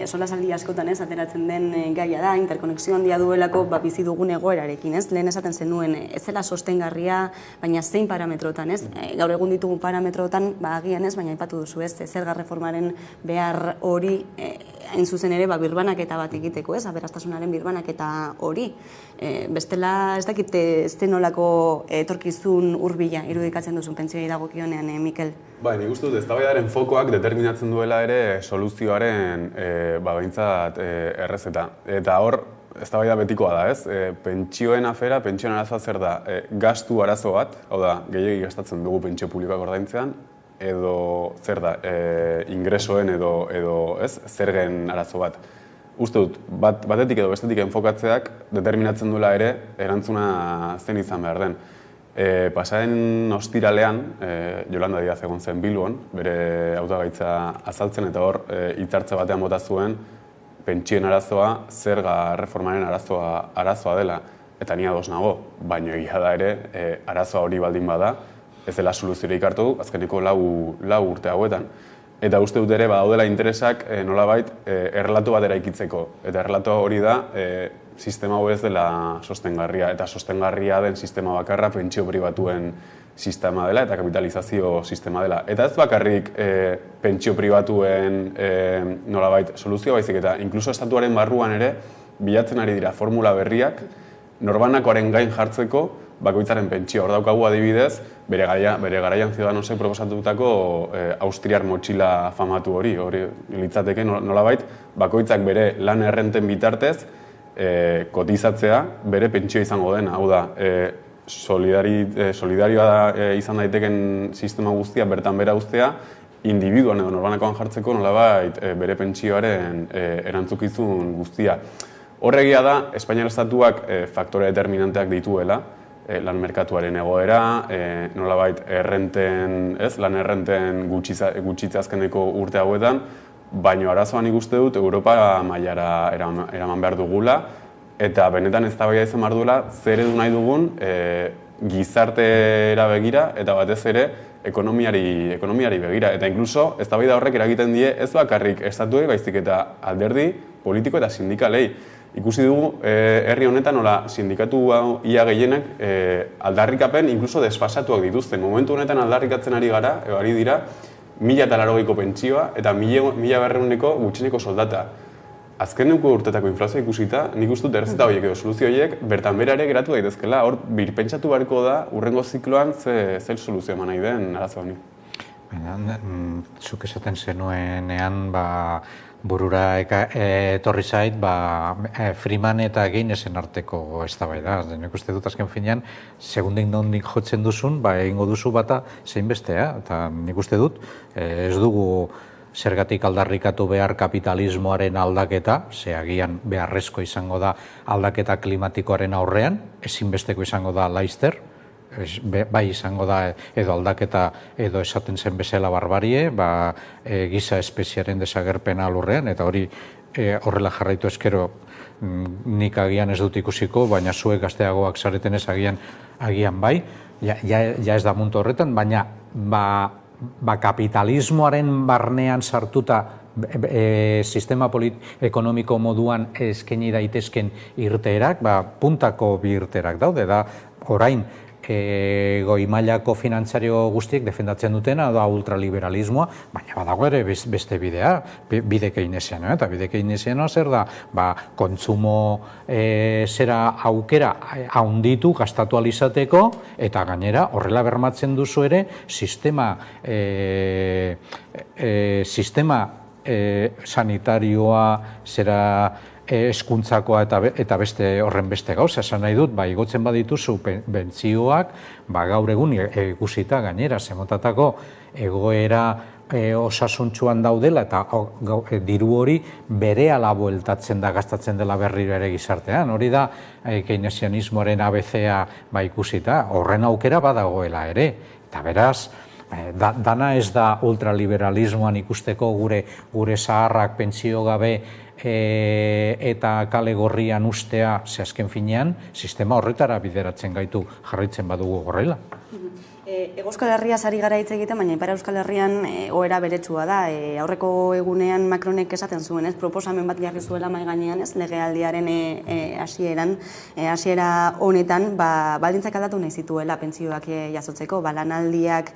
Speaker 1: solasaldi askotan ateratzen den gaia da, interkonexio handia duelako bizi dugun egoerarekin, lehen esaten zenuen, ez zela sostengarria, baina zein parametrotan, gaur egun ditugun parametrotan, agian baina aipatu duzu, zerga reformaren behar hori, hain zuzen ere, birbanaketa bat egiteko, aberastasunaren birbanaketa hori. Bestela, ez dakit, ez denolako etorkizun hurbila irudikatzen duzun pentsioi dagokionean, Mikel?
Speaker 2: Nik uste dut, eztabaidaren fokoak determinatzen duela ere soluzioaren behintzat errezeta. Eta hor, eztabaida betikoa da, ez? Pentsioen afera, pentsioen arazoa zer da, gastu arazo bat, hau da, gehiegi gastatzen dugu pentsio publikoak ordaintzean, edo zer da, ingresoen edo zergen arazo bat. Uste dut, batetik edo bestetik enfokatzeak determinatzen duela ere erantzuna zen izan behar den. Pasaren ostiralean, Yolanda Díaz egon zen Bilbon, bere hautagaitza azaltzen, eta hor hitzartze batean bota zuen pentsioen arazoa zerga reformaren arazoa dela. Eta ni ados nago, baino egia da ere, arazoa hori baldin bada, ez dela soluziorik hartu, azkeneko lau urte hauetan. Eta uste dut ere badaudela interesak nolabait errelatu bat eraikitzeko. Eta errelatu hori da, sistema hau ez dela sostengarria. Eta sostengarria den sistema bakarra pentsio pribatuen sistema dela eta kapitalizazio sistema dela. Eta ez bakarrik pentsio pribatuen nolabait soluzio baizik, eta inkluso estatuaren barruan ere bilatzen ari dira formula berriak norbanakoaren gain jartzeko bakoitzaren pentsioa. Hor daukagu adibidez, bere garaian Ciudadanosek proposatutako austriar motxila famatu hori litzateke nolabait, bakoitzak bere lan errenten bitartez kotizatzea bere pentsio izango dena. Hau da, solidarioa izan daiteken sistema guztia bertan bera uztea, individuan edo norbanakoan jartzeko nolabait bere pentsioaren erantzukizun guztia. Horregia da, Espainiar Estatuak faktore determinanteak dituela, lan merkatuaren egoera, nolabait lan errenten gutxitze azkeneko urte hauetan, baina arazoan ikuste dut Europa mailara eraman behar dugula, eta benetan eztabaida izan behar duela zer edu nahi dugun gizartera begira eta batez ere ekonomiari begira. Eta inkluso eztabaida horrek eragiten die ez bakarrik estatuei baizik eta alderdi politiko eta sindikalei. Ikusi dugu herri honetan nola sindikatu ia gehienak aldarrikapen inkluso desfasatuak dituzten. Momentu honetan aldarrikatzen ari dira 1.080ko pentsioa eta 1.200ko gutxieneko soldata. Azkeneko urtetako inflazioa ikusita, nik uste dut errezeta horiek edo soluzio horiek bertan bera ere geratu daitezkela. Hor, birpentsatu beharko da urrengo zikloan zer soluzio eman nahi den arazo honi.
Speaker 25: Zuk esaten zenuenean, burura etorri zait, Freeman eta Keynesen arteko eztabaida. Nik uste dut azken finean, segundik nondik jotzen duzun, egingo duzu bata zein bestea. Eta nik uste dut, ez dugu zergatik aldarrikatu behar kapitalismoaren aldaketa, ze agian beharrezko izango da aldaketa klimatikoaren aurrean, ezinbesteko izango da laizter, bai izango da edo aldaketa edo esaten zen bezala barbarie, giza espeziaren desagerpena lurrean, eta hori horrela jarraitu eskero nik agian ez dut ikusiko, baina zuek gazteagoak zaretenez agian bai, ja ez da mundu horretan, baina kapitalismoaren barnean sartuta sistema ekonomiko moduan eskaini daitezken irteerak, puntako bi irteerak daude, da orain goi mailako finantzario guztiek defendatzen dutena da ultraliberalismoa, baina badago ere beste bidea, bide keynesianoa, eta bide keynesianoa zer da, kontsumo zera aukera haunditu, gastatu alizateko, eta gainera horrela bermatzen duzu ere sistema sanitarioa zera hezkuntzakoa eta beste horren beste gauza, esan nahi dut, igotzen badituzu bentzioak, gaur egun ikusita gainera, zemotatako egoera osasuntsuan daudela eta diru hori berehala bueltatzen da, gastatzen dela berriro ere gizartean. Hori da keynesianismoaren ABC-a ikusita, horren aukera badagoela ere. Eta beraz, dana ez da ultraliberalismoan ikusteko gure zaharrak pentsio gabe eta kale gorrian ustea, ze azken finean, sistema horretara bideratzen gaitu jarraitzen badugu horrela.
Speaker 1: Euskal Herriaz ari gara hitz egiten, baina Ipar Euskal Herrian ohera beretsua da. Aurreko egunean Macronek esaten zuen, proposamen bat jarri zuela mahai gainean, legealdiaren hasiera honetan, baldintzak aldatu nahi zituela pentsioak jasotzeko, lanaldiak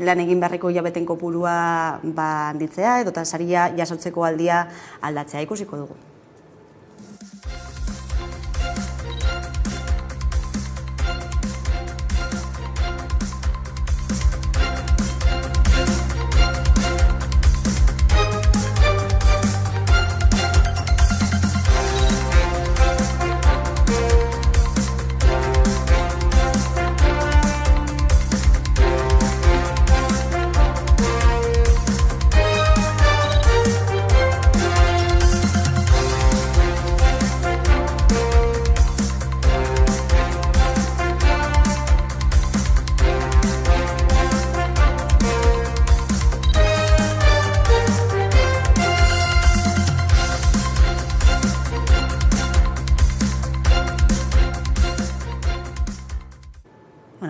Speaker 1: lan egin beharreko hilabeten kopurua handitzea, edota saria jasotzeko aldia aldatzea, ikusiko dugu.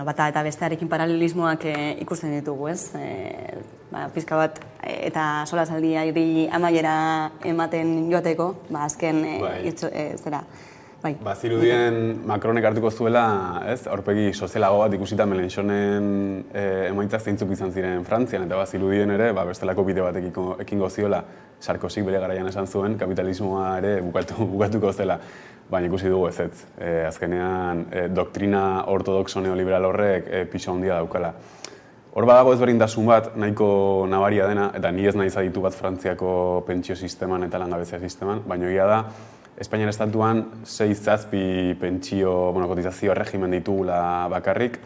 Speaker 1: Bata eta bestearekin paralelismoak ikusten ditugu, ez? Pizka bat eta solasaldia amaiera ematen joateko, azken bai.
Speaker 2: Bazirudien Macronek hartuko zuela, ez, aurpegi sozialago bat ikusita Mélenchonen emaitzak zeintzuk izan ziren Frantzian, eta bazirudien ere, bestelako bide bat ekingo ziola, Sarkozyk bere garaian esan zuen, kapitalismoa ere bukatuko zela. Baina ikusi dugu ezetz. Azkenean, doktrina ortodoxo neoliberal horrek pisu handia daukala. Hor badago ezberdintasun bat, nahiko nabaria dena, eta ni ez naiz aditu bat Frantziako pentsio sisteman eta langabezia sisteman, baina egia da, Espainiar estatuan 6-7 pentsio, kotizazio erregimen ditugula bakarrik,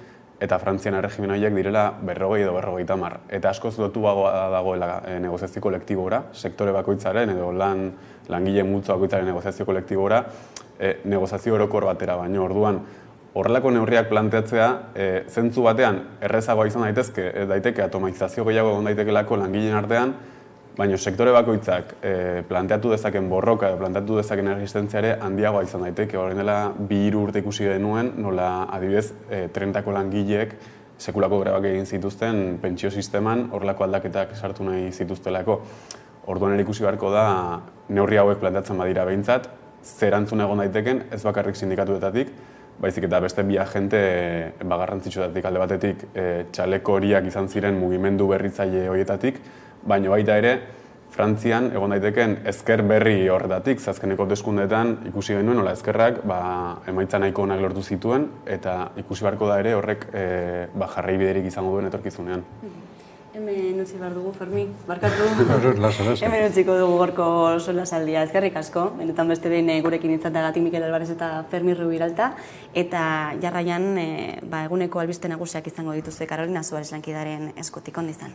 Speaker 2: eta Frantzian erregimen horiek direla 40 edo 50. Eta askoz lotuagoa dagoela negoziazio kolektibora, sektore bakoitzaren edo langile multzo bakoitzaren negoziazio kolektibora, negoziazio orokor batera, baino orduan horrelako neurriak planteatzea zentzu batean errezagoa izan daiteke atomizazio gehiago egon daitekelako langileen artean, baina sektore bakoitzak planteatu dezaken borroka edo planteatu dezaken erresistentziare handiagoa izan daiteke. Horren dela 2-3 urte ikusi genuen, nola adibidez trenetako langileek sekulako grebak egin zituzten pentsio sisteman horrelako aldaketak sartu nahi zituztelako. Orduan ere ikusi beharko da neurri hauek planteatzen badira behintzat, zer erantzun egon daiteken, ez bakarrik sindikatuetatik, baizik eta beste bi agente garrantzitsuetatik alde batetik txaleko horiak izan ziren mugimendu berritzaile horietatik, baina baita ere Frantzian egon daiteken ezker berri horretatik, azkeneko hauteskundeetan ikusi genuen nola ezkerrak emaitza nahiko onak lortu zituen, eta ikusi beharko da ere horrek jarrai biderik izango duen etorkizunean.
Speaker 1: Hemen utzi behar dugu, Fermi, barkatu. Hemen utziko dugu gorko solasaldia. Ezkerrik asko, benetan beste behin gurekin itzatagatik Mikel Alvarez eta Fermi Rubiralta, eta jarraian eguneko albiste nagusiak izango dituzte Karolina Suárez lankidaren eskutik. Ondo izan.